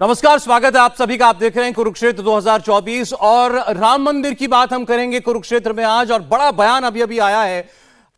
नमस्कार, स्वागत है आप सभी का। आप देख रहे हैं कुरुक्षेत्र 2024 और राम मंदिर की बात हम करेंगे कुरुक्षेत्र में आज। और बड़ा बयान अभी अभी आया है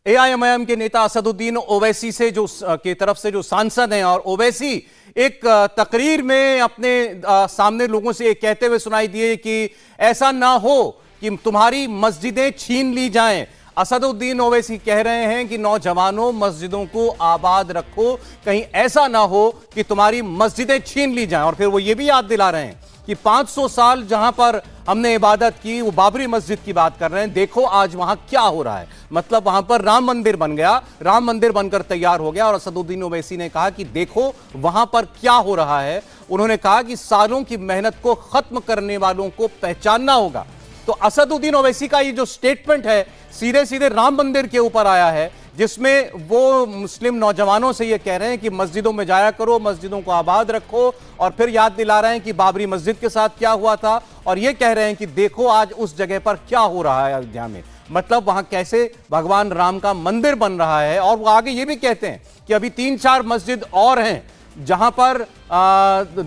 एआईएमआईएम के नेता असदुद्दीन ओवैसी से की तरफ से, जो सांसद हैं। और ओवैसी एक तकरीर में अपने सामने लोगों से कहते हुए सुनाई दिए कि ऐसा ना हो कि तुम्हारी मस्जिदें छीन ली जाएं। असदुद्दीन ओवैसी कह रहे हैं कि नौजवानों, मस्जिदों को आबाद रखो, कहीं ऐसा ना हो कि तुम्हारी मस्जिदें छीन ली जाएं। और फिर वो ये भी याद दिला रहे हैं कि 500 साल जहां पर हमने इबादत की, वो बाबरी मस्जिद की बात कर रहे हैं। देखो आज वहां क्या हो रहा है। मतलब वहां पर राम मंदिर बन गया, राम मंदिर बनकर तैयार हो गया। और असदुद्दीन ओवैसी ने कहा कि देखो वहां पर क्या हो रहा है। उन्होंने कहा कि सालों की मेहनत को खत्म करने वालों को पहचानना होगा। तो असदुद्दीन ओवैसी का ये जो स्टेटमेंट है सीधे सीधे राम मंदिर के ऊपर आया है, जिसमें वो मुस्लिम नौजवानों से ये कह रहे हैं कि मस्जिदों में जाया करो, मस्जिदों को आबाद रखो। और फिर याद दिला रहे हैं कि बाबरी मस्जिद के साथ क्या हुआ था। और ये कह रहे हैं कि देखो आज उस जगह पर क्या हो रहा है अयोध्या में। मतलब वहां कैसे भगवान राम का मंदिर बन रहा है। और वो आगे ये भी कहते हैं कि अभी 3-4 मस्जिद और हैं जहां पर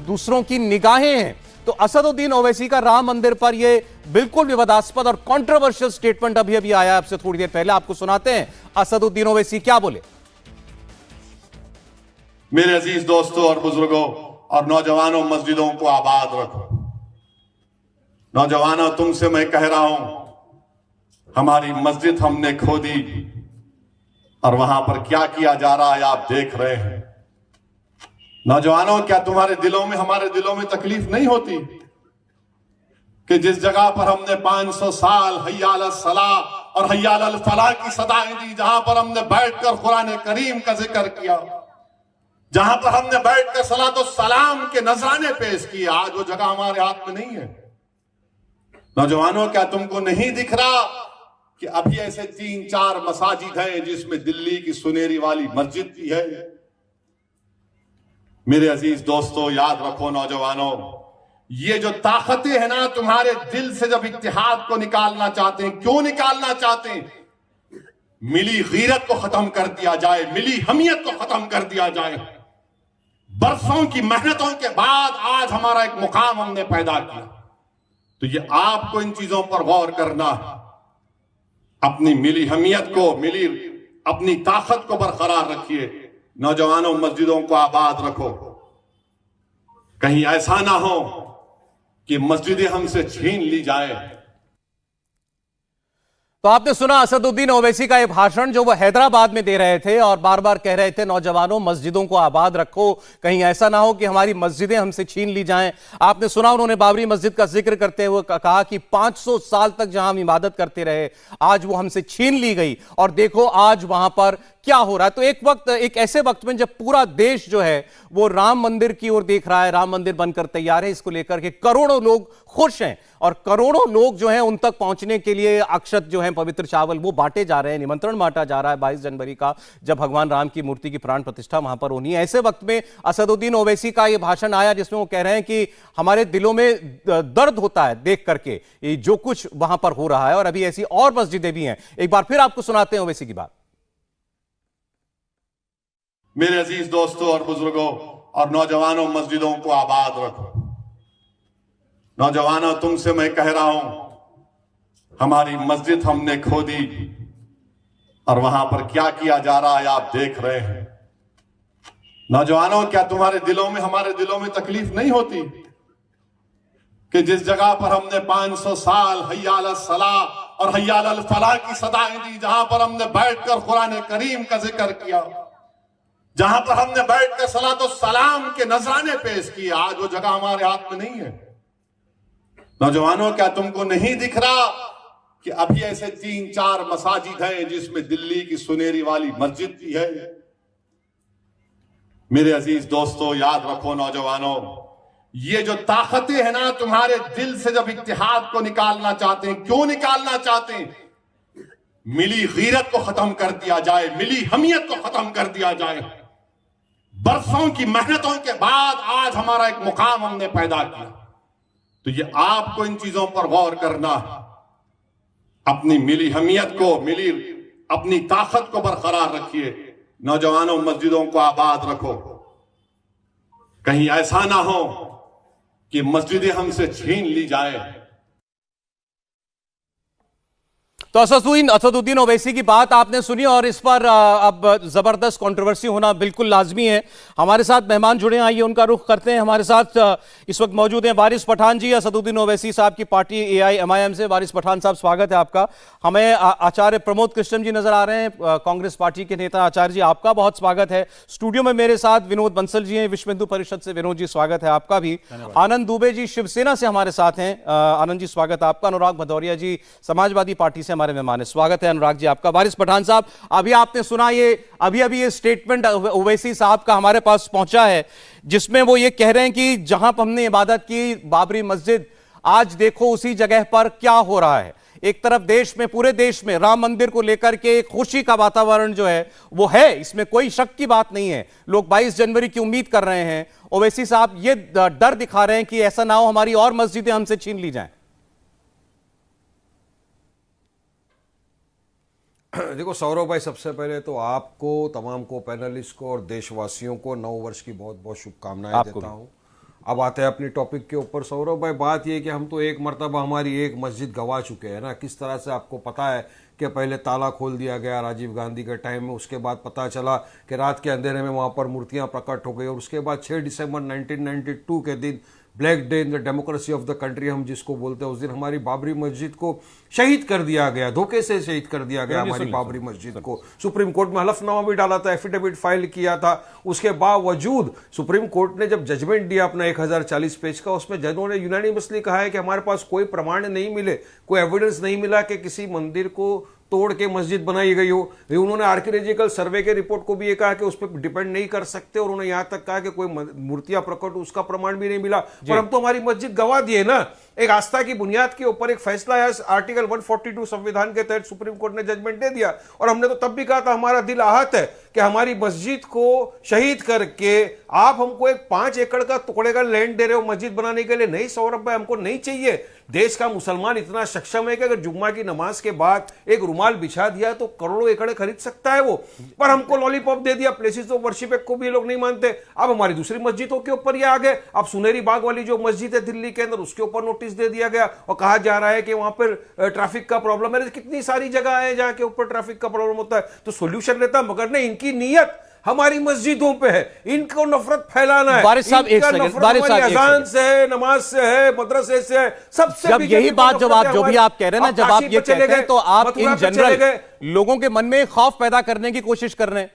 दूसरों की निगाहें हैं। तो असदुद्दीन ओवैसी का राम मंदिर पर यह बिल्कुल विवादास्पद और कंट्रोवर्शियल स्टेटमेंट अभी अभी आया आपसे थोड़ी देर पहले। आपको सुनाते हैं असदुद्दीन ओवैसी क्या बोले। मेरे अजीज दोस्तों और बुजुर्गों और नौजवानों, मस्जिदों को आबाद रखो। नौजवानों, तुमसे मैं कह रहा हूं, हमारी मस्जिद हमने खोदी और वहां पर क्या किया जा रहा है आप देख रहे हैं। नौजवानों, क्या तुम्हारे दिलों में, हमारे दिलों में तकलीफ नहीं होती कि जिस जगह पर हमने 500 साल हय्या अल सलाह और हय्या अल फलाह की सदाएं दी, जहां पर हमने बैठकर कुरान करीम का जिक्र किया, जहां पर हमने बैठकर सलात और सलाम के नजराने पेश किए, आज वो जगह हमारे हाथ में नहीं है। नौजवानों, क्या तुमको नहीं दिख रहा कि अभी ऐसे 3-4 मसाजिद हैं जिसमें दिल्ली की सुनेरी वाली मस्जिद भी है। मेरे अजीज दोस्तों, याद रखो नौजवानों, ये जो ताकतें हैं ना, तुम्हारे दिल से जब इत्तेहाद को निकालना चाहते हैं, क्यों निकालना चाहते हैं? मिली गीरत को खत्म कर दिया जाए, मिली हमियत को खत्म कर दिया जाए। बरसों की मेहनतों के बाद आज हमारा एक मुकाम हमने पैदा किया। तो ये आपको इन चीजों पर गौर करना है। अपनी मिली हमियत को, मिली अपनी ताकत को बरकरार रखिए। नौजवानों, मस्जिदों को आबाद रखो। कहीं ऐसा ना हो कि मस्जिदें हमसे छीन ली जाए। तो आपने सुना असदुद्दीन ओवैसी का ये भाषण जो वो हैदराबाद में दे रहे थे और बार बार कह रहे थे नौजवानों, मस्जिदों को आबाद रखो, कहीं ऐसा ना हो कि हमारी मस्जिदें हमसे छीन ली जाएं। आपने सुना उन्होंने बाबरी मस्जिद का जिक्र करते हुए कहा कि 500 साल तक जहां हम इबादत करते रहे, आज वो हमसे छीन ली गई। और देखो आज वहां पर क्या हो रहा है। तो एक ऐसे वक्त में जब पूरा देश जो है वो राम मंदिर की ओर देख रहा है, राम मंदिर बनकर तैयार है, इसको लेकर के करोड़ों लोग खुश हैं। और करोड़ों लोग जो हैं उन तक पहुंचने के लिए अक्षत जो है, पवित्र चावल वो बांटे जा रहे हैं, निमंत्रण बांटा जा रहा है 22 जनवरी का, जब भगवान राम की मूर्ति की प्राण प्रतिष्ठा वहां पर होनी है। ऐसे वक्त में असदुद्दीन ओवैसी का यह भाषण आया जिसमें वो कह रहे हैं कि हमारे दिलों में दर्द होता है देख करके ये जो कुछ वहां पर हो रहा है। और अभी ऐसी और मस्जिदें भी हैं। एक बार फिर आपको सुनाते हैं ओवैसी की बात। मेरे अजीज दोस्तों और बुजुर्गों और नौजवानों, मस्जिदों को आबाद रखो। नौजवानों, तुमसे मैं कह रहा हूं, हमारी मस्जिद हमने खोदी और वहां पर क्या किया जा रहा है आप देख रहे हैं। नौजवानों, क्या तुम्हारे दिलों में, हमारे दिलों में तकलीफ नहीं होती कि जिस जगह पर हमने 500 साल हय्या अल सलाह और हय्या अल फलाह की सदाएं दी, जहां पर हमने बैठकर कुरान करीम का जिक्र किया, जहां पर हमने बैठकर सलात और सलाम के नजराने पेश किए, आज वो जगह हमारे हाथ में नहीं है। नौजवानों, क्या तुमको नहीं दिख रहा कि अभी ऐसे 3-4 मसाजिद हैं जिसमें दिल्ली की सुनेरी वाली मस्जिद भी है। मेरे अजीज दोस्तों, याद रखो नौजवानों, ये जो ताकतें हैं ना, तुम्हारे दिल से जब इत्तेहाद को निकालना चाहते हैं, क्यों निकालना चाहते हैं? मिली गीरत को खत्म कर दिया जाए, मिली हमियत को खत्म कर दिया जाए। बरसों की मेहनतों के बाद आज हमारा एक मुकाम हमने पैदा किया। तो ये आपको इन चीजों पर गौर करना है। अपनी मिली हमियत को, मिली अपनी ताकत को बरकरार रखिए। नौजवानों, मस्जिदों को आबाद रखो। कहीं ऐसा ना हो कि मस्जिदें हमसे छीन ली जाए। तो असदुद्दीन ओवैसी की बात आपने सुनी और इस पर अब जबरदस्त कंट्रोवर्सी होना बिल्कुल लाजमी है। हमारे साथ मेहमान जुड़े हैं, आइए उनका रुख करते हैं। हमारे साथ इस वक्त मौजूद हैं वारिस पठान जी, असदुद्दीन ओवैसी साहब की पार्टी AIMIM से। वारिस पठान साहब, स्वागत है आपका। हमें आचार्य प्रमोद कृष्णन जी नजर आ रहे हैं, कांग्रेस पार्टी के नेता। आचार्य जी, आपका बहुत स्वागत है। स्टूडियो में मेरे साथ विनोद बंसल जी हैं, विश्व हिंदू परिषद से। विनोद जी, स्वागत है आपका भी। आनंद दुबे जी शिवसेना से हमारे साथ हैं। आनंद जी, स्वागत है आपका। अनुराग भदौरिया जी समाजवादी पार्टी से हमारे मेहमान है, स्वागत है अनुराग जी आपका। वारिस पठान साहब, अभी आपने सुना अभी ये स्टेटमेंट ओवैसी साहब का हमारे पास पहुंचा है, जिसमें वो ये कह रहे हैं कि जहां हमने इबादत की बाबरी मस्जिद, आज देखो उसी जगह पर क्या हो रहा है। एक तरफ देश में, पूरे देश में राम मंदिर को लेकर के एक खुशी का वातावरण जो है वो है, इसमें कोई शक की बात नहीं है। लोग 22 जनवरी की उम्मीद कर रहे हैं। ओवैसी साहब ये डर दिखा रहे हैं कि ऐसा ना हो हमारी और मस्जिदें हमसे छीन ली जाएं। देखो सौरभ भाई, सबसे पहले तो आपको, तमाम को, पैनलिस्ट को और देशवासियों को नव वर्ष की बहुत बहुत शुभकामनाएं देता हूं। अब आते हैं अपनी टॉपिक के ऊपर। सौरभ भाई, बात यह कि हम तो एक मर्तबा हमारी एक मस्जिद गंवा चुके हैं ना। किस तरह से आपको पता है कि पहले ताला खोल दिया गया राजीव गांधी के टाइम में, उसके बाद पता चला कि रात के अंधेरे में वहां पर मूर्तियां प्रकट हो गई, और उसके बाद 6 दिसंबर 1992 के दिन, black day in the democracy of the country हम जिसको बोलते हैं, उस दिन हमारी बाबरी मस्जिद को शहीद कर दिया गया, धोखे से शहीद कर दिया गया हमारी बाबरी मस्जिद को। सुप्रीम कोर्ट में हलफनामा भी डाला था, एफिडेविट फाइल किया था। उसके बावजूद सुप्रीम कोर्ट ने जब जजमेंट दिया अपना 1040 पेज का, उसमें जजों ने यूनानिमसली कहा है कि हमारे पास कोई प्रमाण नहीं मिले, कोई एविडेंस नहीं मिला कि किसी मंदिर को तोड़ के मस्जिद बनाई गई हो। उन्होंने आर्कियोलॉजिकल सर्वे के रिपोर्ट को भी ये कहा कि उस पर डिपेंड नहीं कर सकते, और उन्होंने यहां तक कहा कि कोई मूर्तियां प्रकट, उसका प्रमाण भी नहीं मिला। पर हम तो हमारी मस्जिद गंवा दिए ना। एक आस्था की बुनियाद के ऊपर एक फैसला है, आर्टिकल 142 संविधान के तहत सुप्रीम कोर्ट ने जजमेंट दे दिया, और हमने तो तब भी कहा था हमारा दिल आहत है कि हमारी मस्जिद को शहीद करके आप हमको एक 5 एकड़ का टुकड़े का लैंड दे रहे हो मस्जिद बनाने के लिए। नहीं सौरभ भाई, हमको नहीं चाहिए। देश का मुसलमान इतना सक्षम है कि अगर जुम्मा की नमाज के बाद एक रुमाल बिछा दिया तो करोड़ों एकड़ खरीद सकता है वो। पर हमको लॉलीपॉप दे दिया, प्लेसेस ऑफ वर्शिप को भी ये लोग नहीं मानते। अब हमारी दूसरी मस्जिदों के ऊपर ये आ गए। अब सुनेरी बाग वाली जो मस्जिद है दिल्ली के अंदर, उसके ऊपर नोटिस दे दिया गया, और कहा जा रहा है कि वहां पर ट्रैफिक का प्रॉब्लम है। कितनी सारी जगह है जहां के ऊपर ट्रैफिक का प्रॉब्लम होता है, तो सोल्यूशन लेता, मगर नहीं, इनकी नीयत हमारी मस्जिदों पे है, इनको नफरत फैलाना है। वारिस साहब, एक सेकंड, वारिस साहब, अजान से है, नमाज से है, मदरसे से है, सबसे। जब यही बात, जब आप जो भी आप कह रहे हैं ना, जब आप ये कहते हैं तो आप इन जनरल लोगों के मन में खौफ पैदा करने की कोशिश कर रहे हैं।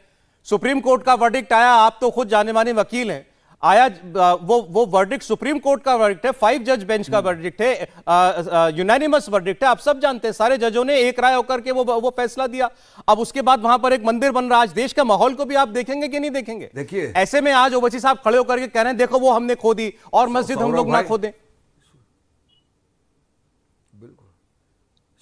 सुप्रीम कोर्ट का वर्डिक्ट आया, आप तो खुद जाने माने वकील हैं, आया वो वर्डिक्ट सुप्रीम कोर्ट का वर्डिक्ट है, 5 जज बेंच का वर्डिक्ट है, यूनानिमस वर्डिक्ट है। आप सब जानते हैं, सारे जजों ने एक राय होकर के वो फैसला दिया। अब उसके बाद वहां पर एक मंदिर बन रहा है। आज देश का माहौल को भी आप देखेंगे कि नहीं देखेंगे? देखिए, ऐसे में आज ओवैसी साहब खड़े होकर के कह रहे हैं देखो वो हमने खो दी और मस्जिद हम लोग ना खो दें।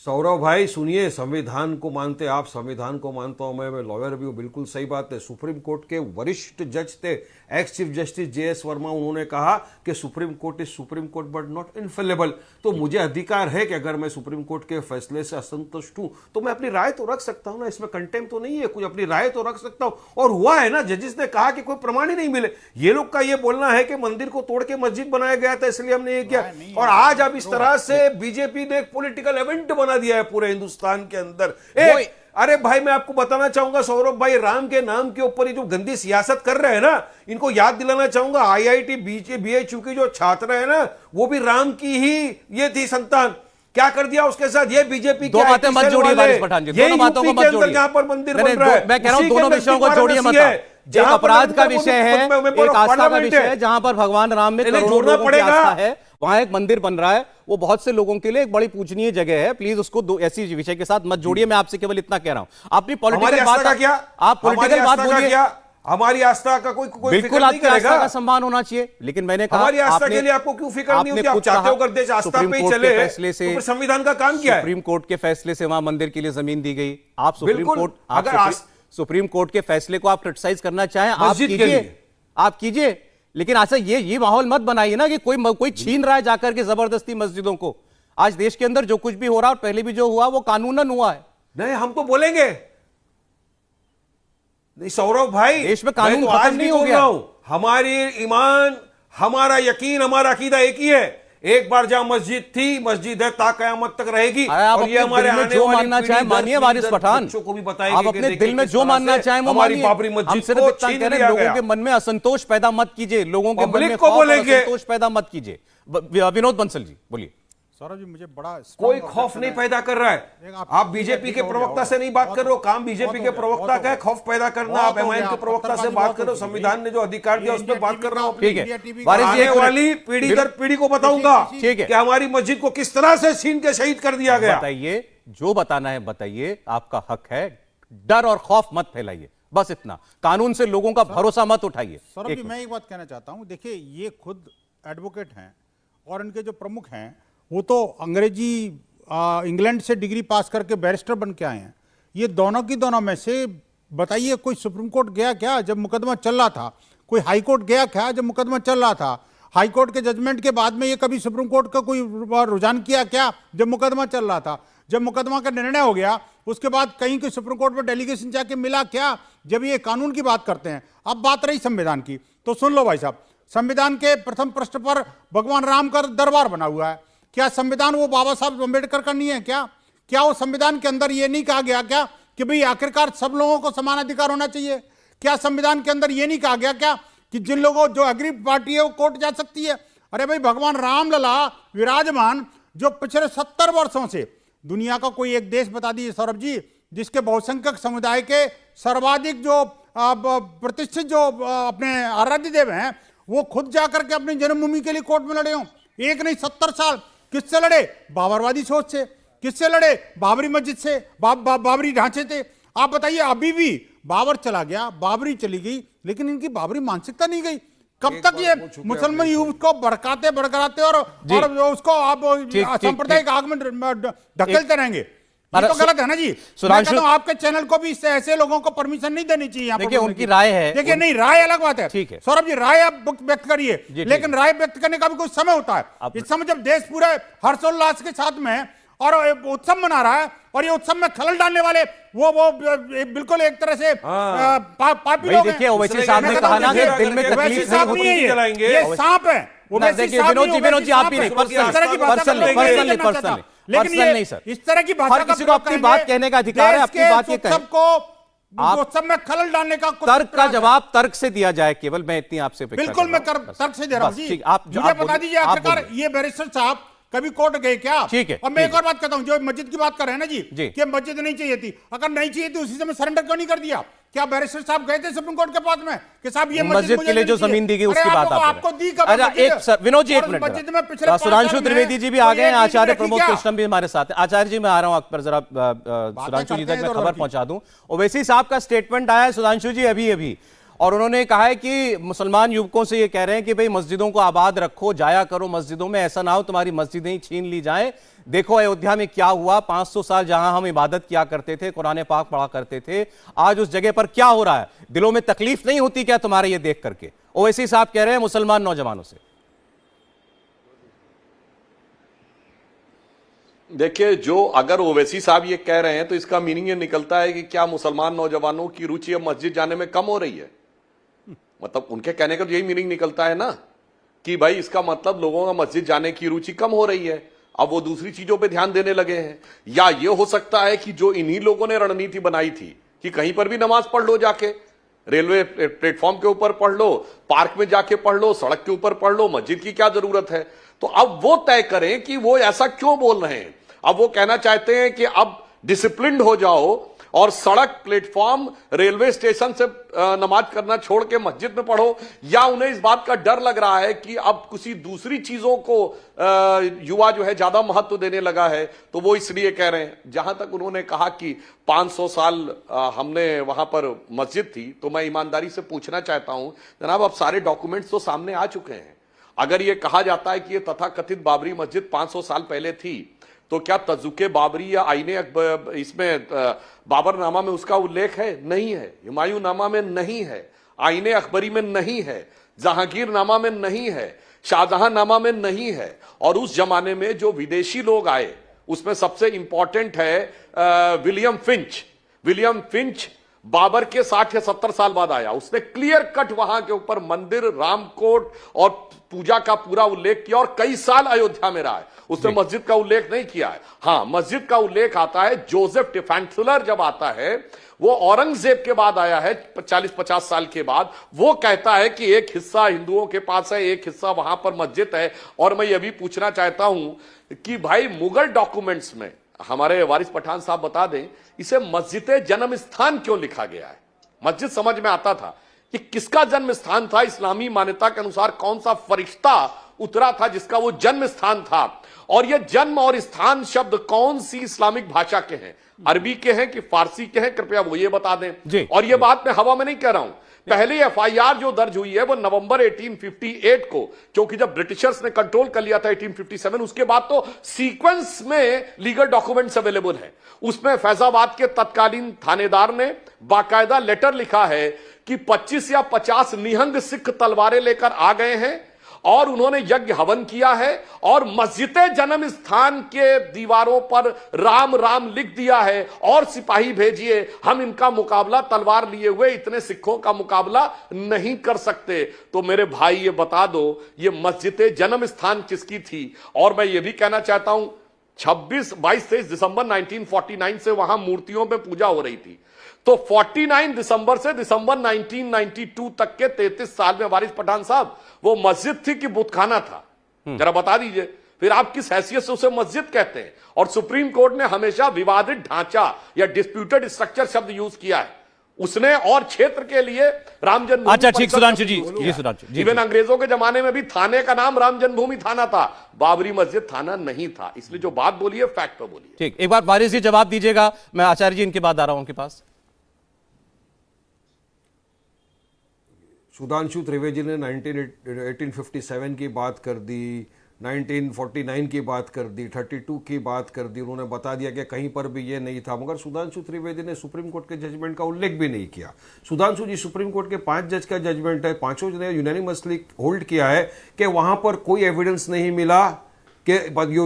सौरभ भाई सुनिए, संविधान को मानते आप, संविधान को मानता हूं मैं लॉयर भी हूं, बिल्कुल सही बात है। सुप्रीम कोर्ट के वरिष्ठ जज थे, ex chief justice JS Verma, उन्होंने कहा कि supreme court is supreme court but not infallible. तो मुझे अधिकार है कि अगर मैं सुप्रीम कोर्ट के फैसले से असंतुष्ट हूं तो मैं अपनी राय तो रख सकता हूं ना, इसमें कंटेम्प्ट तो नहीं है कुछ, अपनी राय तो रख सकता हूं। और हुआ है ना, जजिस ने कहा कि कोई प्रमाण ही नहीं मिले। ये लोग का ये बोलना है कि मंदिर को तोड़ के मस्जिद बनाया गया था इसलिए हमने ये किया, और आज अब इस तरह से बीजेपी ने एक पॉलिटिकल इवेंट बना दिया है पूरे हिंदुस्तान के अंदर। अरे भाई, मैं आपको बताना चाहूंगा सौरभ भाई, राम के नाम के ऊपर ये जो गंदी सियासत कर रहे हैं ना, इनको याद दिलाना चाहूंगा, IIT BHU की जो छात्र है ना, वो भी राम की ही ये थी संतान। क्या कर दिया उसके साथ ये बीजेपी की? दो बातें मत जोड़िए वारिस पठान जी, दोनों बातों को मत जोड़िए। जहां पर मंदिर बन रहा है, मैं कह रहा हूं दोनों विषयों को जोड़िए मत। एक अपराध का विषय है, एक आस्था का विषय है, जहां पर भगवान राम में करोड़ों लोगों की आस्था है, वहां एक मंदिर बन रहा है, वो बहुत से लोगों के लिए एक बड़ी पूजनीय जगह है। प्लीज उसको ऐसी विषय के साथ मत जोड़िए। मैं आपसे केवल इतना कह रहा हूं, अपनी पॉलिटिकल बात का क्या, आप पॉलिटिकल बात बोलिए। हमारी आस्था का कोई बिल्कुल आपकी आस्था का सम्मान होना चाहिए, लेकिन मैंने कहा हमारी आस्था के लिए आपको क्यों फिक्र नहीं होती? आप चाहते हो अगर देश आस्था पे ही चले, फैसले से, तो संविधान का काम क्या है? सुप्रीम कोर्ट के फैसले से वहां मंदिर के लिए जमीन दी गई। आप सुप्रीम कोर्ट, अगर सुप्रीम कोर्ट के फैसले को आप क्रिटिसाइज करना चाहें, आप कीजिए, आप कीजिए, लेकिन ऐसा ये माहौल मत बनाइए ना कि कोई छीन रहा है जाकर के जबरदस्ती मस्जिदों को। आज देश के अंदर जो कुछ भी हो रहा है और पहले भी जो हुआ वो कानूनन हुआ है। नहीं, हम तो बोलेंगे नहीं सौरभ भाई, देश में कानून खत्म नहीं हो गया। हमारी ईमान, हमारा यकीन, हमारा अकीदा एक ही है, एक बार जहां मस्जिद थी, मस्जिद है, ता कयामत तक रहेगी। आप और ये अपने हमारे दिल में आने जो वाली मानना पीढ़ी चाहे दर मानिए पीढ़ी वारिस दर पठान, बच्चों को भी बताएगी आप कि अपने देखिए दिल में किस जो तरह मानना से चाहे वो हमारी मानिए। बाबरी हम मस्जिद सिर्फ को इतना छीन कह रहे लिया हैं, लोगों गया। के मन में असंतोष पैदा मत कीजिए, लोगों के मन पब्लिक में को खौफ और बोलेंगे। असंतोष पैदा मत कीजिए। विनोद बंसल जी बोलिए। सौरभ जी, मुझे बड़ा कोई खौफ नहीं पैदा कर रहा है। आप बीजेपी के प्रवक्ता से नहीं बात कर रहे हो, काम बीजेपी के प्रवक्ता का है खौफ पैदा करना। आप एमआईएम के प्रवक्ता से बात करो, संविधान ने जो अधिकार दिया उस पर बात कर रहा हूं। ठीक है, वारिस जी, आने एक मिनट। वाली पीढ़ी दर पीढ़ी को बताऊंगा ठीक है। कि हमारी मस्जिद को किस तरह से छीन के शहीद कर दिया गया। बताइए, जो बताना है बताइए, आपका हक है। डर और खौफ मत फैलाइए, बस इतना। कानून से लोगों का भरोसा मत उठाइए। सौरभ जी, मैं एक बात कहना चाहता हूं। देखिए, ये खुद एडवोकेट हैं और इनके जो प्रमुख हैं वो तो अंग्रेजी इंग्लैंड से डिग्री पास करके बैरिस्टर बन के आए हैं। ये दोनों की दोनों में से बताइए, कोई सुप्रीम कोर्ट गया क्या जब मुकदमा चल रहा था? कोई हाई कोर्ट गया क्या जब मुकदमा चल रहा था? हाई कोर्ट के जजमेंट के बाद में ये कभी सुप्रीम कोर्ट का कोई रुझान किया क्या जब मुकदमा चल रहा था? जब मुकदमा का निर्णय हो गया उसके बाद कहीं के सुप्रीम कोर्ट में डेलीगेशन जाके मिला क्या जब ये कानून की बात करते हैं? अब बात रही संविधान की, तो सुन लो भाई साहब, संविधान के प्रथम पृष्ठ पर भगवान राम का दरबार बना हुआ है। क्या संविधान वो बाबा साहब अम्बेडकर का नहीं है क्या? क्या वो संविधान के अंदर ये नहीं कहा गया क्या कि भाई आखिरकार सब लोगों को समान अधिकार होना चाहिए? क्या संविधान के अंदर ये नहीं कहा गया क्या कि जिन लोगों जो अग्रीव पार्टी है वो कोर्ट जा सकती है? अरे भाई, भगवान राम लला विराजमान जो पिछले 70 वर्षों से, दुनिया का कोई एक देश बता दीजिए सौरभ जी जिसके बहुसंख्यक समुदाय के सर्वाधिक जो प्रतिष्ठित जो अपने आराध्य देव हैं वो खुद जाकर के अपनी जन्मभूमि के लिए कोर्ट में लड़े हों? एक नहीं, 70 साल। किससे लड़े? बाबरवादी सोच से। किससे लड़े? बाबरी मस्जिद से, बाबरी ढांचे थे। आप बताइए, अभी भी बाबर चला गया, बाबरी चली गई, लेकिन इनकी बाबरी मानसिकता नहीं गई। कब तक ये मुसलमान युग को भड़काते और उसको आप सांप्रदायिक आग में ढकेलते रहेंगे? ये तो गलत है ना जी। मैं कहता हूं आपके चैनल को भी इससे ऐसे लोगों को परमिशन नहीं देनी चाहिए। देखिए, उनकी राय है। देखिए, नहीं, राय अलग बात है। ठीक है सौरभ जी, राय आप व्यक्त करिए, लेकिन राय व्यक्त करने का भी कुछ समय होता है। इस समय जब देश पूरे हर्षोल्लास के साथ में और उत्सव मना रहा है और ये उत्सव में खलल डालने वाले वो बिल्कुल एक तरह से पापी लोग हैं। देखिए, ओवैसी साहब ने कहा ना कि दिल में तकलीफ नहीं होती, ये सांप है। देखिए विनोद जी आप भी नहीं, पर्सनली लेकिन नहीं सर, इस तरह की भाषा हर किसी को अपनी बात कहने का अधिकार है, अपनी बात ये कहें। आप सब में खलल डालने का तर्क का जवाब तर्क से दिया जाए, केवल मैं इतनी आपसे बिल्कुल मैं तर्क से दे रहा हूं जी। मुझे बता दीजिए आखिरकार ये बैरिस्टर साहब कभी कोर्ट गए क्या? ठीक है। और मैं एक और बात कहता हूं, जो मस्जिद की बात कर रहे हैं ना जी कि मस्जिद नहीं चाहिए थी, अगर नहीं चाहिए थी उसी समय सरेंडर क्यों नहीं कर दिया? क्या बैरिस्टर साहब गए थे सुप्रीम कोर्ट के पास में कि साहब ये मस्जिद के लिए जो जमीन दी गई उसकी बात आपको दी कब? अच्छा, एक विनोद जी, एक मिनट, सुधांशु त्रिवेदी जी भी आ गए हैं, आचार्य प्रमोद कृष्णन भी हमारे साथ हैं। आचार्य जी, मैं आ रहा हूं आप पर जरा सुधांशु जी तक मैं खबर पहुंचा दूं। ओवैसी साहब का स्टेटमेंट आया है सुधांशु जी अभी, और उन्होंने कहा है कि मुसलमान युवकों से ये कह रहे हैं कि भाई मस्जिदों को आबाद रखो, जाया करो मस्जिदों में, ऐसा ना हो तुम्हारी मस्जिदें ही छीन ली जाएं। देखो अयोध्या में क्या हुआ, 500 साल जहां हम इबादत किया करते थे, कुरान पाक पढ़ा करते थे, आज उस जगह पर क्या हो रहा है? दिलों में तकलीफ नहीं होती क्या तुम्हारे ये देख करके? ओवैसी साहब कह रहे हैं मुसलमान नौजवानों से। देखिए, जो अगर ओवैसी साहब ये कह रहे हैं तो इसका मीनिंग ये निकलता है कि क्या मुसलमान नौजवानों की रुचि अब मस्जिद जाने में कम हो रही है? मतलब उनके कहने का यही मीनिंग निकलता है ना कि भाई इसका मतलब लोगों का मस्जिद जाने की रुचि कम हो रही है, अब वो दूसरी चीजों पे ध्यान देने लगे हैं। या ये हो सकता है कि जो इन्हीं लोगों ने रणनीति बनाई थी कि कहीं पर भी नमाज पढ़ लो, जाके रेलवे प्लेटफॉर्म के ऊपर पढ़ लो, पार्क में जाके पढ़ लो, सड़क के ऊपर पढ़ लो, मस्जिद की क्या जरूरत है? तो अब वो तय करें कि वो ऐसा क्यों बोल रहे हैं। अब वो कहना चाहते हैं कि अब डिसिप्लिन्ड हो जाओ और सड़क, प्लेटफॉर्म, रेलवे स्टेशन से नमाज करना छोड़ के मस्जिद में पढ़ो, या उन्हें इस बात का डर लग रहा है कि अब किसी दूसरी चीजों को युवा जो है ज्यादा महत्व देने लगा है, तो वो इसलिए कह रहे हैं। जहां तक उन्होंने कहा कि 500 साल हमने वहां पर मस्जिद थी, तो मैं ईमानदारी से पूछना चाहता हूं जनाब, अब सारे डॉक्यूमेंट्स तो सामने आ चुके हैं। अगर ये कहा जाता है कि ये तथाकथित बाबरी मस्जिद 500 साल पहले थी, तो क्या तजुके बाबरी या आईने अकबर इसमें बाबरनामा में उसका उल्लेख है? नहीं है। हुमायूं नामा में नहीं है, आईने अकबरी में नहीं है, जहांगीर नामा में नहीं है, शाहजहां नामा में नहीं है। और उस जमाने में जो विदेशी लोग आए उसमें सबसे इंपॉर्टेंट है विलियम फिंच। बाबर के 60 या 70 साल बाद आया। उसने क्लियर कट वहां के ऊपर मंदिर, रामकोट और पूजा का पूरा उल्लेख किया और कई साल अयोध्या में रहा है। उसने मस्जिद का उल्लेख नहीं किया है। हां, मस्जिद का उल्लेख आता है, जोसेफ टिफेंसलर जब आता है, वो औरंगजेब के बाद आया है 40-50 साल के बाद। वो कहता है कि एक हिस्सा हिंदुओं के पास है, एक हिस्सा वहां पर मस्जिद है। और मैं ये भी पूछना चाहता हूं कि भाई मुगल डॉक्यूमेंट्स में, हमारे वारिस पठान साहब बता दें, इसे मस्जिद जन्म स्थान क्यों लिखा गया है? मस्जिद समझ में आता था कि किसका जन्म स्थान था, इस्लामी मान्यता के अनुसार कौन सा फरिश्ता उतरा था जिसका वो जन्म स्थान था। और ये जन्म और स्थान शब्द कौन सी इस्लामिक भाषा के हैं, अरबी के हैं कि फारसी के हैं, कृपया वो ये बता दें। और ये बात मैं हवा में नहीं कह रहा हूं। पहली एफआईआर जो दर्ज हुई है वो नवंबर 1858 को, क्योंकि जब ब्रिटिशर्स ने कंट्रोल कर लिया था 1857, उसके बाद तो सीक्वेंस में लीगल डॉक्यूमेंट्स अवेलेबल हैं। उसमें फैजाबाद के तत्कालीन थानेदार ने बाकायदा लेटर लिखा है कि 25 या 50 निहंग सिख तलवारें लेकर आ गए हैं और उन्होंने यज्ञ हवन किया है और मस्जिद जन्म स्थान के दीवारों पर राम राम लिख दिया है और सिपाही भेजिए, हम इनका मुकाबला तलवार लिए हुए इतने सिखों का मुकाबला नहीं कर सकते। तो मेरे भाई ये बता दो, ये मस्जिद जन्म स्थान किसकी थी? और मैं ये भी कहना चाहता हूं 26, 22, 23 दिसंबर 1949 से वहां मूर्तियों में पूजा हो रही थी। तो 49 दिसंबर से दिसंबर 1992 तक के 33 साल में वारिस पठान साहब वो मस्जिद थी कि बुतखाना था? जरा बता दीजिए। फिर आप किस हैसियत से उसे मस्जिद कहते हैं? और सुप्रीम कोर्ट ने हमेशा विवादित ढांचा या डिस्प्यूटेड स्ट्रक्चर शब्द यूज किया है उसने, और क्षेत्र के लिए राम जन्मभूमि। अच्छा ठीक, सुधांशु जी, ये सुधांशु जी, इवन अंग्रेजों के जमाने में भी थाने का नाम राम जन्मभूमि थाना था, बाबरी मस्जिद थाना नहीं था। इसलिए जो बात बोलिए फैक्ट पर बोलिए। ठीक, एक बार वारिस जी जवाब दीजिएगा, मैं आचार्य जी इनके बाद आ रहा हूं उनके पास। सुधांशु त्रिवेदी ने 1857 की बात कर दी, 1949 की बात कर दी, 32 की बात कर दी, उन्होंने बता दिया कि कहीं पर भी ये नहीं था। मगर सुधांशु त्रिवेदी ने सुप्रीम कोर्ट के जजमेंट का उल्लेख भी नहीं किया। सुधांशु जी, सुप्रीम कोर्ट के 5 जज का जजमेंट है, पांचों ने यूनानिमसली होल्ड किया है कि वहां पर कोई एविडेंस नहीं मिला कि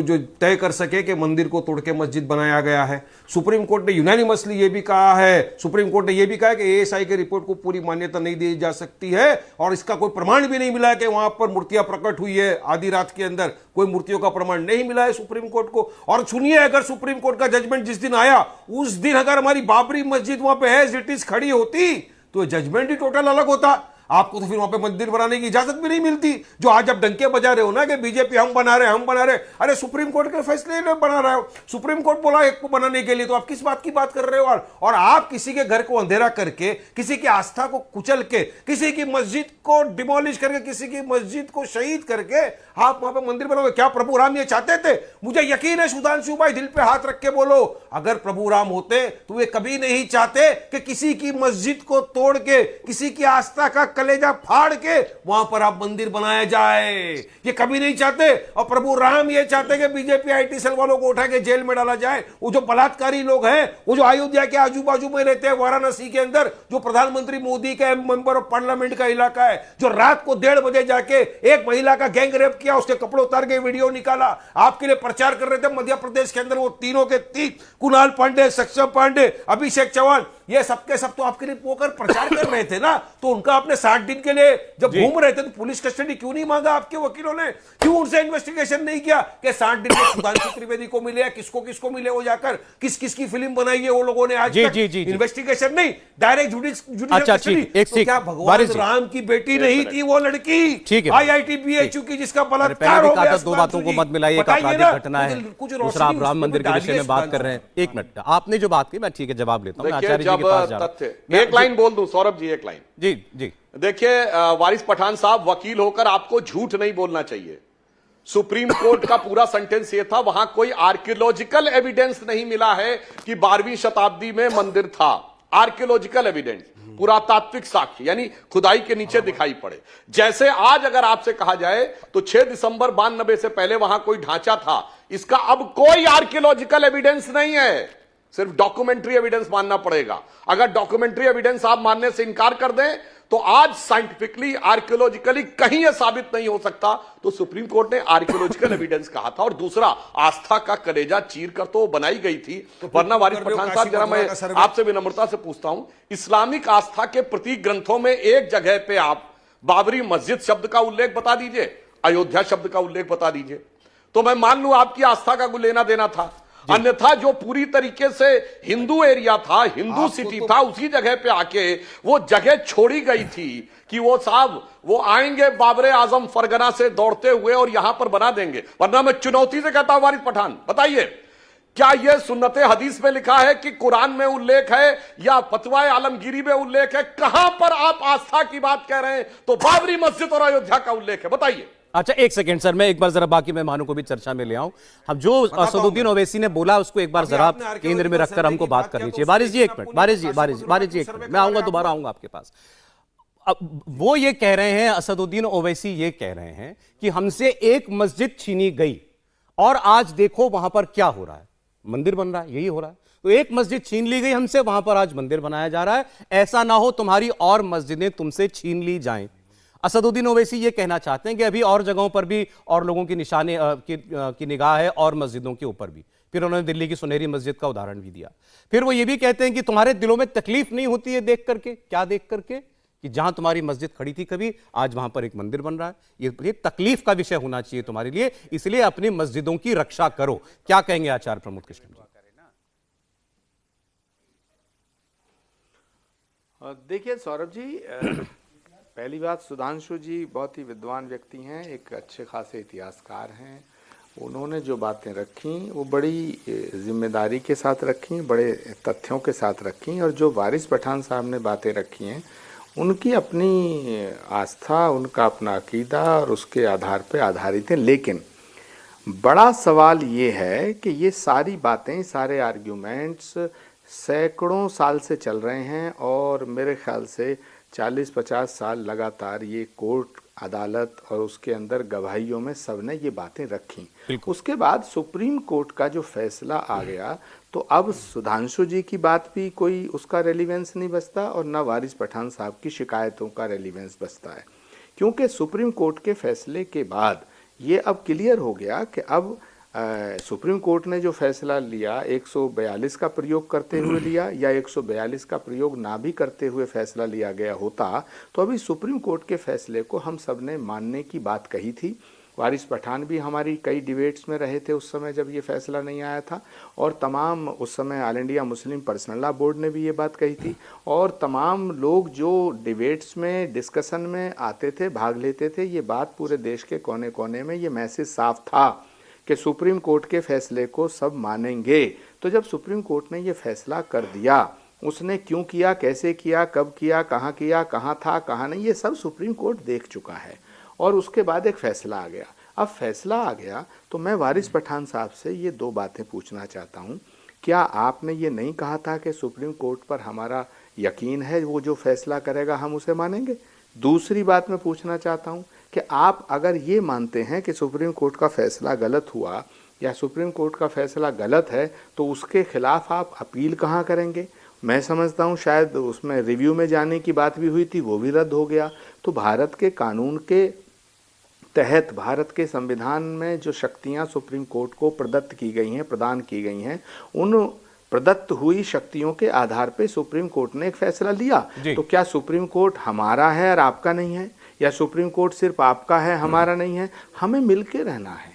जो तय कर सके कि मंदिर को तोड़ के मस्जिद बनाया गया है। सुप्रीम कोर्ट ने यूनानिमसली ये भी कहा है, सुप्रीम कोर्ट ने ये भी कहा है कि एएसआई की रिपोर्ट को पूरी मान्यता नहीं दी जा सकती है और इसका कोई प्रमाण भी नहीं मिला है कि वहां पर मूर्तियां प्रकट हुई है आधी रात के अंदर। कोई मूर्तियों का प्रमाण नहीं मिला है सुप्रीम कोर्ट को। और सुनिए, अगर सुप्रीम कोर्ट का जजमेंट जिस दिन आया उस दिन अगर हमारी बाबरी मस्जिद वहां पे एज इट इज खड़ी होती तो जजमेंट ही टोटल अलग होता। आपको तो फिर वहां पे मंदिर बनाने की इजाजत भी नहीं मिलती। जो आज आप डंके बजा रहे हो ना कि बीजेपी हम बना रहे, अरे सुप्रीम कोर्ट के फैसले बना रहे हो। सुप्रीम कोर्ट बोला एक को बनाने के लिए, तो आप किस बात की बात कर रहे हो? और आप किसी के घर को अंधेरा करके, किसी की आस्था को कुचल के, किसी की मस्जिद को डिमोलिश करके, किसी की मस्जिद को शहीद करके आप वहां पे मंदिर बनाओगे? क्या प्रभु राम ये चाहते थे? मुझे यकीन है सुधांशु भाई, दिल पे हाथ रख के बोलो, अगर प्रभु राम होते तो वे कभी नहीं चाहते कि किसी की मस्जिद को तोड़ के, किसी की आस्था का कलेजा फाड़ के वहां पर आप मंदिर बनाया जाए। ये कभी नहीं चाहते। और प्रभु राम ये चाहते कि बीजेपी आईटी सेल वालों को उठा के जेल में डाला जाए। वो जो बलात्कारी लोग हैं, वो जो अयोध्या के आजू बाजू में रहते हैं, वाराणसी के अंदर जो प्रधानमंत्री मोदी का मेंबर ऑफ पार्लियामेंट का इलाका है, जो रात को 1:30 बजे जाके एक महिला का गैंग रेप किया, उसके कपड़े उतार के वीडियो निकाला, आपके लिए प्रचार कर रहे थे मध्य प्रदेश के अंदर। वो तीनों के तीन, कुणाल पांडे, सक्षम पांडे, अभिषेक चौहान, ये सबके सब तो आपके लिए पोकर प्रचार कर रहे थे ना। तो उनका आपने 60 दिन के लिए जब घूम रहे थे तो पुलिस कस्टडी क्यों नहीं मांगा आपके वकीलों ने? क्यों उनसे इन्वेस्टिगेशन नहीं किया कि 60 दिन में सुधांशु त्रिवेदी को मिले या किसको किसको मिले, वो जाकर किस किस की फिल्म बनाई है वो लोगों ने आज तक? इन्वेस्टिगेशन नहीं, डायरेक्ट जुडिशियल कस्टडी। तो क्या भगवान राम की बेटी नहीं थी वो लड़की? आईआईटी बीएचयू की जिसका बलात्कार हो गया। 2 बातों को मत मिलाइए, एक आपराधिक घटना है, दूसरा आप राम मंदिर के विषय में बात कर रहे हैं। 1 मिनट, आपने जो बात की मैं ठीक है जवाब लेता हूं। आचार्य जी के पास जा रहा हूं। एक लाइन बोल दूं सौरभ जी, एक लाइन। जी जी, देखिए वारिस पठान साहब, वकील होकर आपको झूठ नहीं बोलना चाहिए। सुप्रीम कोर्ट का पूरा सेंटेंस ये था, वहां कोई आर्कियोलॉजिकल एविडेंस नहीं मिला है कि 12वीं शताब्दी में मंदिर था। आर्कियोलॉजिकल एविडेंस, पुरातात्विक साक्ष्य, यानी खुदाई के नीचे दिखाई पड़े। जैसे आज अगर आपसे कहा जाए तो 6 दिसंबर 92 से पहले वहां कोई ढांचा था, इसका अब कोई आर्कियोलॉजिकल एविडेंस नहीं है, सिर्फ डॉक्यूमेंट्री एविडेंस मानना पड़ेगा। अगर डॉक्यूमेंट्री एविडेंस आप मानने से इनकार कर दें तो आज साइंटिफिकली आर्कियोलॉजिकली कहीं यह साबित नहीं हो सकता, तो सुप्रीम कोर्ट ने आर्कियोलॉजिकल एविडेंस कहा था। और दूसरा, आस्था का कलेजा चीर कर तो बनाई गई थी, वरना वारिस पठान साहब, जरा मैं आपसे विनम्रता से पूछता हूं, इस्लामिक आस्था के प्रतीक ग्रंथों में एक जगह पे आप बाबरी मस्जिद शब्द का उल्लेख बता दीजिए, अयोध्या शब्द का उल्लेख बता दीजिए, तो मैं मान लूं आपकी आस्था का कोई लेना देना था। अन्यथा जो पूरी तरीके से हिंदू एरिया था, हिंदू सिटी था, उसी जगह पे आके वो जगह छोड़ी गई थी कि वो साहब वो आएंगे बाबरे आजम फरगना से दौड़ते हुए और यहां पर बना देंगे। वरना मैं चुनौती से कहता हूं वारिस पठान, बताइए क्या यह सुन्नते हदीस में लिखा है कि कुरान में उल्लेख है या फतवाए आलमगीरी में उल्लेख है? कहां पर आप आस्था की बात कह रहे हैं तो बाबरी मस्जिद और अयोध्या का उल्लेख है, बताइए। अच्छा, एक सेकंड सर, मैं एक बार जरा बाकी मेहमानों को भी चर्चा में ले आऊं। हम जो असदुद्दीन ओवैसी ने बोला उसको एक बार जरा केंद्र में रखकर हमको बात करनी चाहिए। वारिस जी एक मिनट, वारिस जी एक मिनट, मैं आऊंगा, दोबारा आऊंगा आपके पास। अब वो ये कह रहे हैं, असदुद्दीन ओवैसी ये कह रहे हैं कि हमसे एक मस्जिद छीनी गई और आज देखो वहां पर क्या हो रहा है, मंदिर बन रहा है, यही हो रहा है। तो एक मस्जिद छीन ली गई हमसे, वहां पर आज मंदिर बनाया जा रहा है। ऐसा ना हो तुम्हारी और मस्जिदें तुमसे छीन ली जाएं। असदुद्दीन ओवैसी ये कहना चाहते हैं कि अभी और जगहों पर भी और लोगों की निशाने की निगाह है और मस्जिदों के ऊपर भी। फिर उन्होंने दिल्ली की सुनहरी मस्जिद का उदाहरण भी दिया। फिर वो ये भी कहते हैं कि तुम्हारे दिलों में तकलीफ नहीं होती है देख करके, क्या देख करके, कि जहां तुम्हारी मस्जिद खड़ी थी कभी, आज वहां पर एक मंदिर बन रहा है। ये तकलीफ का विषय होना चाहिए तुम्हारे लिए, इसलिए अपनी मस्जिदों की रक्षा करो। क्या कहेंगे आचार्य प्रमोद कृष्ण जी? देखिए सौरभ जी, पहली बात, सुधांशु जी बहुत ही विद्वान व्यक्ति हैं, एक अच्छे खासे इतिहासकार हैं। उन्होंने जो बातें रखी वो बड़ी जिम्मेदारी के साथ रखी, बड़े तथ्यों के साथ रखी, और जो वारिस पठान साहब ने बातें रखी हैं उनकी अपनी आस्था, उनका अपना अकीदा और उसके आधार पर आधारित है। लेकिन बड़ा सवाल ये है कि ये सारी बातें, सारे आर्ग्यूमेंट्स सैकड़ों साल से चल रहे हैं और मेरे ख्याल से 40-50 साल लगातार ये कोर्ट, अदालत और उसके अंदर गवाहियों में सबने ये बातें रखी। उसके बाद सुप्रीम कोर्ट का जो फैसला आ गया, तो अब सुधांशु जी की बात भी कोई उसका रेलिवेंस नहीं बचता और न वारिस पठान साहब की शिकायतों का रेलिवेंस बचता है, क्योंकि सुप्रीम कोर्ट के फैसले के बाद ये अब क्लियर हो गया कि अब सुप्रीम कोर्ट ने जो फैसला लिया 142 का प्रयोग करते हुए लिया या 142 का प्रयोग ना भी करते हुए फैसला लिया गया होता, तो अभी सुप्रीम कोर्ट के फैसले को हम सब ने मानने की बात कही थी। वारिस पठान भी हमारी कई डिबेट्स में रहे थे उस समय जब ये फैसला नहीं आया था, और तमाम उस समय all India Muslim personal law board ने भी ये बात कही थी, और तमाम लोग जो डिबेट्स में, डिस्कशन में आते थे, भाग लेते थे, ये बात पूरे देश के कोने कोने में ये मैसेज साफ था कि सुप्रीम कोर्ट के फैसले को सब मानेंगे। तो जब सुप्रीम कोर्ट ने ये फैसला कर दिया, उसने क्यों किया, कैसे किया, कब किया, कहाँ था, कहाँ नहीं, ये सब सुप्रीम कोर्ट देख चुका है। और उसके बाद एक फ़ैसला आ गया। अब फैसला आ गया तो मैं वारिस पठान साहब से ये दो बातें पूछना चाहता हूँ। क्या आपने ये नहीं कहा था कि सुप्रीम कोर्ट पर हमारा यकीन है, वो जो फैसला करेगा हम उसे मानेंगे? दूसरी बात मैं पूछना चाहता हूँ कि आप अगर ये मानते हैं कि सुप्रीम कोर्ट का फैसला गलत हुआ या सुप्रीम कोर्ट का फैसला गलत है, तो उसके खिलाफ आप अपील कहाँ करेंगे? मैं समझता हूँ शायद उसमें रिव्यू में जाने की बात भी हुई थी, वो भी रद्द हो गया। तो भारत के कानून के तहत, भारत के संविधान में जो शक्तियाँ सुप्रीम कोर्ट को प्रदत्त की गई हैं, प्रदान की गई हैं, उन प्रदत्त हुई शक्तियों के आधार पे सुप्रीम कोर्ट ने एक फैसला लिया। तो क्या सुप्रीम कोर्ट हमारा है और आपका नहीं है, या सुप्रीम कोर्ट सिर्फ आपका है, हमारा नहीं है? हमें मिलके रहना है।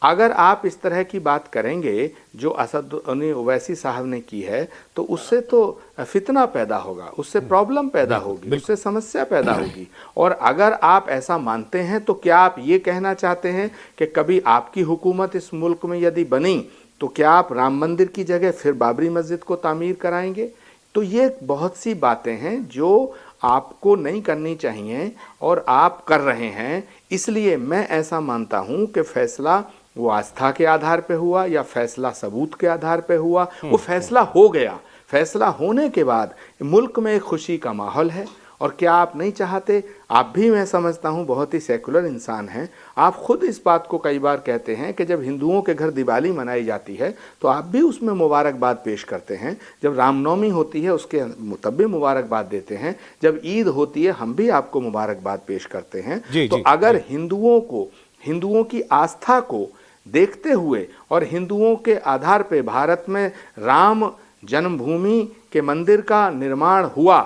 अगर आप इस तरह की बात करेंगे जो असदुद्दीन ओवैसी साहब ने की है, तो उससे तो फितना पैदा होगा, उससे प्रॉब्लम पैदा होगी, उससे समस्या पैदा होगी। और अगर आप ऐसा मानते हैं तो क्या आप ये कहना चाहते हैं कि कभी आपकी हुकूमत इस मुल्क में यदि बनी तो क्या आप राम मंदिर की जगह फिर बाबरी मस्जिद को तामीर कराएंगे? तो ये बहुत सी बातें हैं जो आपको नहीं करनी चाहिए और आप कर रहे हैं। इसलिए मैं ऐसा मानता हूं कि फैसला वो आस्था के आधार पे हुआ या फैसला सबूत के आधार पे हुआ, वो फैसला हो गया। फैसला होने के बाद मुल्क में एक खुशी का माहौल है और क्या आप नहीं चाहते? आप भी, मैं समझता हूँ, बहुत ही सेकुलर इंसान हैं। आप खुद इस बात को कई बार कहते हैं कि जब हिंदुओं के घर दिवाली मनाई जाती है तो आप भी उसमें मुबारकबाद पेश करते हैं। जब रामनवमी होती है उसके तब भी मुबारकबाद देते हैं। जब ईद होती है हम भी आपको मुबारकबाद पेश करते हैं। तो अगर हिंदुओं की आस्था को देखते हुए और हिंदुओं के आधार पे भारत में राम जन्मभूमि के मंदिर का निर्माण हुआ,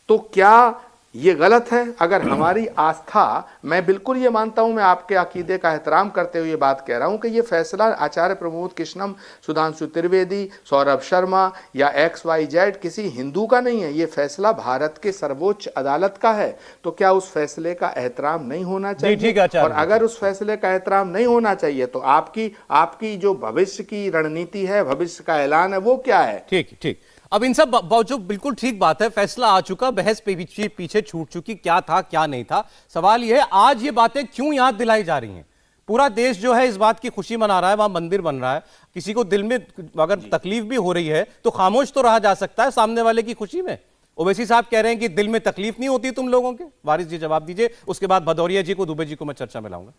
तो क्या ये गलत है? अगर हमारी आस्था, मैं बिल्कुल ये मानता हूं, मैं आपके अकीदे का एहतराम करते हुए ये बात कह रहा हूं कि ये फैसला आचार्य प्रमोद कृष्णम, सुधांशु त्रिवेदी, सौरभ शर्मा या XYZ किसी हिंदू का नहीं है। ये फैसला भारत के सर्वोच्च अदालत का है। तो क्या उस फैसले का एहतराम नहीं होना चाहिए? और अगर उस फैसले का एहतराम नहीं होना चाहिए तो आपकी जो भविष्य की रणनीति है, भविष्य का ऐलान है, वो क्या है? ठीक। अब इन सब बावजूद बिल्कुल ठीक बात है, फैसला आ चुका, बहस पे पीछे छूट चुकी, क्या था क्या नहीं था। सवाल यह है आज ये बातें क्यों याद दिलाई जा रही हैं? पूरा देश जो है इस बात की खुशी मना रहा है, वहां मंदिर बन रहा है। किसी को दिल में अगर तकलीफ भी हो रही है तो खामोश तो रहा जा सकता है सामने वाले की खुशी में। ओवैसी साहब कह रहे हैं कि दिल में तकलीफ नहीं होती तुम लोगों के। वारिस जी जवाब दीजिए, उसके बाद भदौरिया जी को, दुबे जी को मैं चर्चा में लाऊंगा।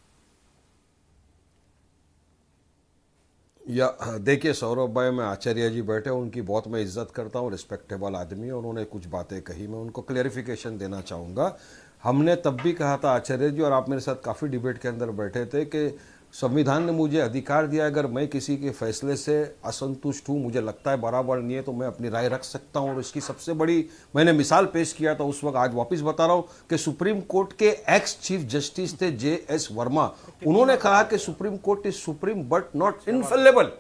या देखिए सौरभ भाई, मैं आचार्य जी बैठे, उनकी बहुत मैं इज्जत करता हूँ, रिस्पेक्टेबल आदमी है। उन्होंने कुछ बातें कही, मैं उनको क्लेरिफिकेशन देना चाहूँगा। हमने तब भी कहा था आचार्य जी, और आप मेरे साथ काफ़ी डिबेट के अंदर बैठे थे, कि संविधान ने मुझे अधिकार दिया, अगर मैं किसी के फैसले से असंतुष्ट हूँ, मुझे लगता है बराबर नहीं है, तो मैं अपनी राय रख सकता हूँ। और इसकी सबसे बड़ी मैंने मिसाल पेश किया था उस वक्त, आज वापस बता रहा हूँ, कि सुप्रीम कोर्ट के एक्स चीफ जस्टिस थे JS वर्मा। उन्होंने कहा कि supreme court is supreme but not infallible.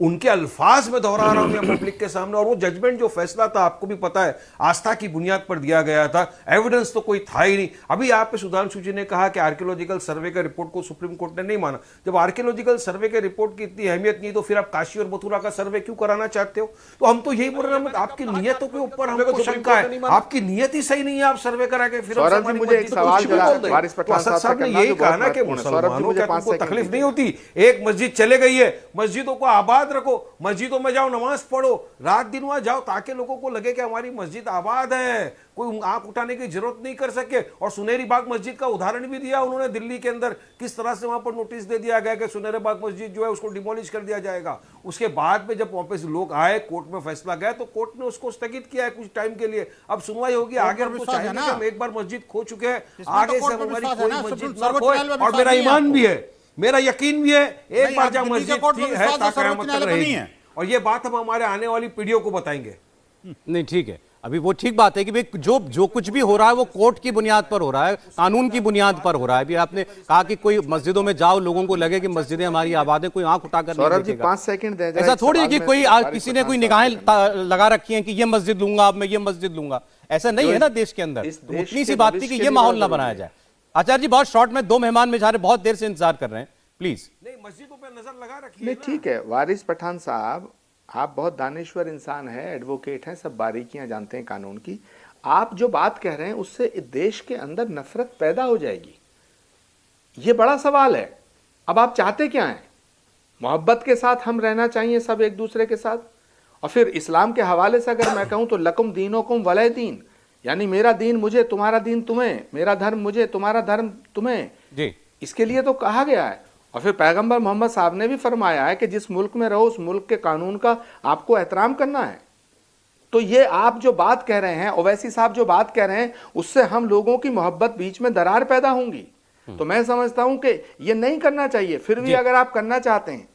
उनके अल्फाज में दोहरा रहा हूं मैं पब्लिक के सामने। और वो जजमेंट, जो फैसला था, आपको भी पता है, आस्था की बुनियाद पर दिया गया था, एविडेंस तो कोई था ही नहीं। अभी आप सुधांशु जी ने कहा कि आर्कियोलॉजिकल सर्वे के रिपोर्ट को सुप्रीम कोर्ट ने नहीं माना। जब आर्कियोलॉजिकल सर्वे के रिपोर्ट की इतनी अहमियत नहीं, तो फिर आप काशी और मथुरा का सर्वे क्यों कराना चाहते हो? तो हम तो यही बोल रहे हैं, आपकी नियतों के ऊपर हमको शंका है, आपकी नियत ही सही नहीं है, आप सर्वे करा के फिर मुझे एक सवाल असद साहब ने यही कहा ना कि मुसलमानों को तकलीफ नहीं होती, एक मस्जिद चले गई है, मस्जिदों को आबाद रखो, मस्जिदों में जाओ, नमाज पढ़ो, रात दिन वहां जाओ, ताकि लोगों को लगे कि हमारी मस्जिद आबाद है, कोई आंख उठाने की जरूरत नहीं कर सके। और सुनहरी बाग मस्जिद का उदाहरण भी दिया उन्होंने, दिल्ली के अंदर किस तरह से वहां पर नोटिस दे दिया गया कि सुनहरी बाग मस्जिद जो है उसको डिमोलिश कर दिया जाएगा। उसके बाद में जब वापस लोग आए, कोर्ट में फैसला गया, तो कोर्ट ने उसको स्थगित किया है कुछ टाइम के लिए। अब सुनवाई होगी आगे। हमको चाहिए कि हम एक बार मस्जिद खो चुके हैं, आगे से हमारी कोई मस्जिद ना खोए। और मेरा ईमान भी है, मेरा यकीन भी है, एक बार जब मस्जिद है ता क़यामत तक रहेगी। और ये बात हम हमारे आने वाली पीढ़ियों को बताएंगे। नहीं, ठीक है, अभी वो ठीक बात है कि भाई जो कुछ भी हो रहा है वो कोर्ट की बुनियाद पर हो रहा है, कानून की बुनियाद पर हो रहा है। अभी आपने कहा कि कोई मस्जिदों में जाओ, लोगों को लगे कि मस्जिदें हमारी आबाद है, कोई आंख उठाकर नहीं देखेगा। 5 सेकंड दे। ऐसा थोड़ी है कि कोई किसी ने कोई निगाहें लगा रखी हैं कि ये मस्जिद लूंगा, अब मैं ये मस्जिद लूंगा। ऐसा नहीं है ना देश के अंदर। उतनी सी बात थी कि ये माहौल ना बनाया जाए। आचार्य जी, बहुत शॉर्ट में 2 मेहमान बेचारे बहुत देर से इंतजार कर रहे हैं, प्लीज। नहीं, मस्जिदों पे नजर लगा रखिए। नहीं, ठीक है वारिस पठान साहब, आप बहुत दानिश्वर इंसान हैं, एडवोकेट हैं, सब बारीकियां जानते हैं कानून की। आप जो बात कह रहे हैं उससे देश के अंदर नफरत पैदा हो जाएगी, ये बड़ा सवाल है। अब आप चाहते क्या हैं? मोहब्बत के साथ हम रहना चाहिए सब एक दूसरे के साथ। और फिर इस्लाम के हवाले से अगर मैं कहूं तो लकुम दीनुकुम वलिय दीन, यानी मेरा दीन मुझे, तुम्हारा दीन तुम्हें, मेरा धर्म मुझे, तुम्हारा धर्म तुम्हें जी। इसके लिए तो कहा गया है। और फिर पैगंबर मोहम्मद साहब ने भी फरमाया है कि जिस मुल्क में रहो उस मुल्क के कानून का आपको एहतराम करना है। तो ये आप जो बात कह रहे हैं, ओवैसी साहब जो बात कह रहे हैं, उससे हम लोगों की मोहब्बत बीच में दरार पैदा होंगी। तो मैं समझता हूं कि ये नहीं करना चाहिए। फिर भी अगर आप करना चाहते हैं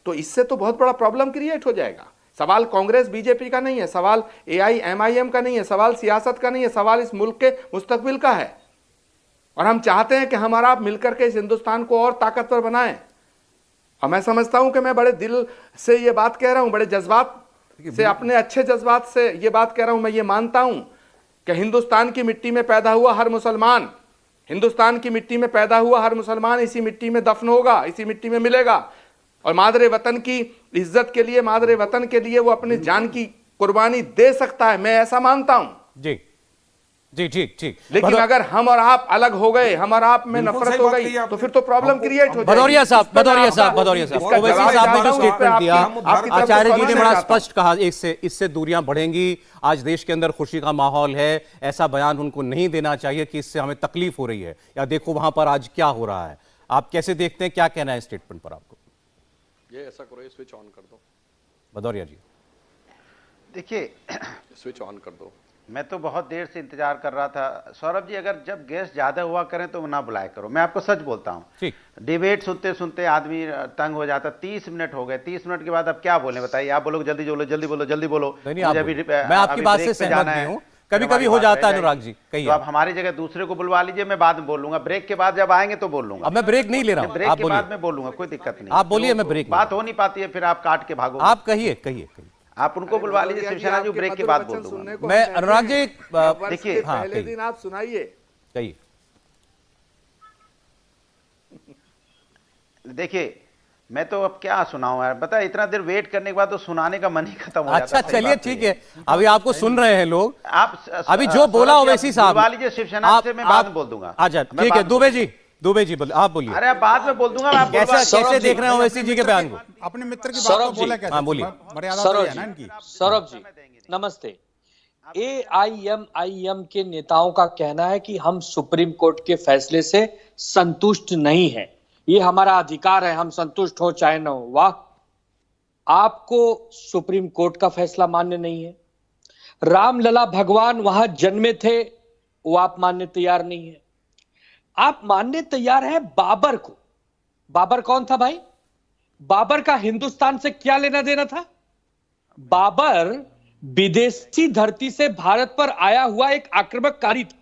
तो इससे तो बहुत बड़ा प्रॉब्लम क्रिएट हो जाएगा। सवाल कांग्रेस बीजेपी का नहीं है, सवाल AIMIM का नहीं है, सवाल सियासत का नहीं है, सवाल इस मुल्क के मुस्तकबिल का है। और हम चाहते हैं कि हमारा आप मिलकर के इस हिंदुस्तान को और ताकतवर बनाएं। और मैं समझता हूं कि मैं बड़े दिल से ये बात कह रहा हूं, बड़े जज्बात से, अपने अच्छे जज्बात से ये बात कह रहा हूं। मैं ये मानता हूं कि हिंदुस्तान की मिट्टी में पैदा हुआ हर मुसलमान, हिंदुस्तान की मिट्टी में पैदा हुआ हर मुसलमान इसी मिट्टी में दफन होगा, इसी मिट्टी में मिलेगा। और मादरे वतन की इज्जत के लिए, मादरे वतन के लिए वो अपनी जान की कुर्बानी दे सकता है, मैं ऐसा मानता हूं जी। जी ठीक ठीक। लेकिन अगर हम और आप अलग हो गए, हम और आप में बिल्कुल नफरत सही हो बात गई, कही आपने। तो फिर तो प्रॉब्लम क्रिएट हो भदौरिया जाएगी। साहब, भदौरिया साहब, इसका ओवैसी जवाब साहब ने जो चाहता हूं, स्टेटमेंट आपकी- दिया, आपकी तरफ से आचार्य जी ने समझना बड़ा चाहता हूं। स्पष्ट कहा, इससे दूरियां बढ़ेंगी, आज देश के अंदर खुशी का माहौल है, ऐसा बयान उनको नहीं देना चाहिए कि इससे हमें तकलीफ हो रही है, या देखो वहां पर आज क्या हो रहा है। आप कैसे देखते हैं, क्या कहना है स्टेटमेंट पर आपको? ये ऐसा करो, ये स्विच ऑन कर दो, भदौरिया जी। देखिए, स्विच ऑन कर दो। मैं तो बहुत देर से इंतजार कर रहा था। सौरभ जी, अगर जब गेस्ट ज्यादा हुआ करें तो ना बुलाया करो, मैं आपको सच बोलता हूँ। ठीक। डिबेट सुनते सुनते आदमी तंग हो जाता। 30 मिनट हो गए, 30 मिनट के बाद अब क्या बोले बताइए? आप बोलोगे जल्दी बोलो, जल्दी बोलो, जल्दी बोलो। नहीं, आप मुझे बोलो। अभी मैं आपकी अभी बात ब्रेक से पे सहमत जाना नहीं है, हूं। फिर कभी-कभी हमारी हो बात जाता रह है अनुराग जाएगी। जी, कहिए। तो आप हमारी जगह दूसरे को बुलवा लीजिए, मैं बाद में बोल लूंगा। ब्रेक के बाद जब आएंगे तो बोल लूंगा। अब मैं ब्रेक नहीं ले रहा हूं, ब्रेक आप के बाद बोलिए, में बोलूंगा, कोई दिक्कत नहीं। आप बोलिए, मैं ब्रेक बात हो नहीं पाती है, फिर आप काट के भागो। आप कहिए कहिए कहिए। आप उनको बुलवा लीजिए, शिवसेना जी, ब्रेक के बाद बोल दूंगा। मैं अनुराग जी देखिए, हाँ, पहले दिन आप सुनाइए। कहिए। देखिए, मैं तो अब क्या सुनाऊं यार, बता, इतना देर वेट करने के बाद तो सुनाने का मन ही खत्म हो जाता अच्छा है। सही चलिए बात ठीक ये है, अभी आपको सुन रहे हैं लोग। आप अभी जो बोला ओवैसी साहब, बुलवा लीजिए शिवसेना से, मैं बाद में बोल दूंगा। अच्छा मैं ठीक बाद है, में दुबे जी, दुबे जी आप बोलिए। अरे आप बाद में बोल दूंगा। आप कैसे बुलवा- कैसे देख रहे हैं ओवैसी जी के बयान को? अपने मित्र की बात सौरभ तो जी। बोले कैसे? हाँ, बोलिए। मर्यादा तो सौरभ है ना जी, इनकी। सौरभ जी नमस्ते। AIMIM के नेताओं का कहना है कि हम सुप्रीम कोर्ट के फैसले से संतुष्ट नहीं हैं। ये हमारा अधिकार है, हम संतुष्ट हो चाहे न हो। वाह, आपको सुप्रीम कोर्ट का फैसला मान्य नहीं है। रामलला भगवान वहां जन्मे थे, वो आप मानने तैयार नहीं है। आप मानने तैयार हैं बाबर को। बाबर कौन था भाई? बाबर का हिंदुस्तान से क्या लेना देना था? बाबर विदेशी धरती से भारत पर आया हुआ एक आक्रमणकारी था।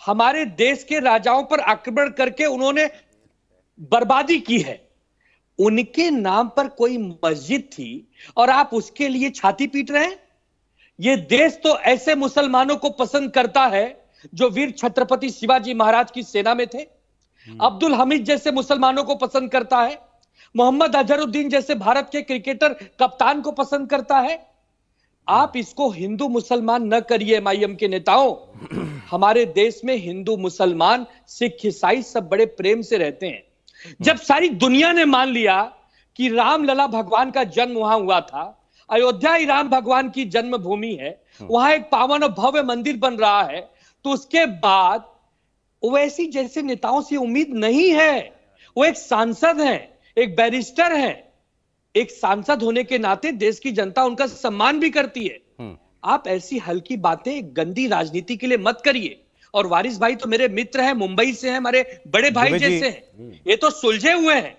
हमारे देश के राजाओं पर आक्रमण करके उन्होंने बर्बादी की है। उनके नाम पर कोई मस्जिद थी और आप उसके लिए छाती पीट रहे हैं? यह देश तो ऐसे मुसलमानों को पसंद करता है जो वीर छत्रपति शिवाजी महाराज की सेना में थे, अब्दुल हमीद जैसे मुसलमानों को पसंद करता है, मोहम्मद अजहरुद्दीन जैसे भारत के क्रिकेटर कप्तान को पसंद करता है। आप इसको हिंदू मुसलमान न करिए। MIM के नेताओं, हमारे देश में हिंदू मुसलमान सिख ईसाई सब बड़े प्रेम से रहते हैं। जब सारी दुनिया ने मान लिया कि रामलला भगवान का जन्म वहां हुआ था, अयोध्या ही राम भगवान की जन्मभूमि है, वहां एक पावन और भव्य मंदिर बन रहा है, तो उसके बाद ओवैसी जैसे नेताओं से उम्मीद नहीं है। वो एक सांसद हैं, एक बैरिस्टर हैं। एक सांसद होने के नाते देश की जनता उनका सम्मान भी करती है। आप ऐसी हल्की बातें गंदी राजनीति के लिए मत करिए। और वारिस भाई तो मेरे मित्र हैं, मुंबई से हैं, हमारे बड़े भाई दुबे जी। जैसे हैं, ये तो सुलझे हुए हैं।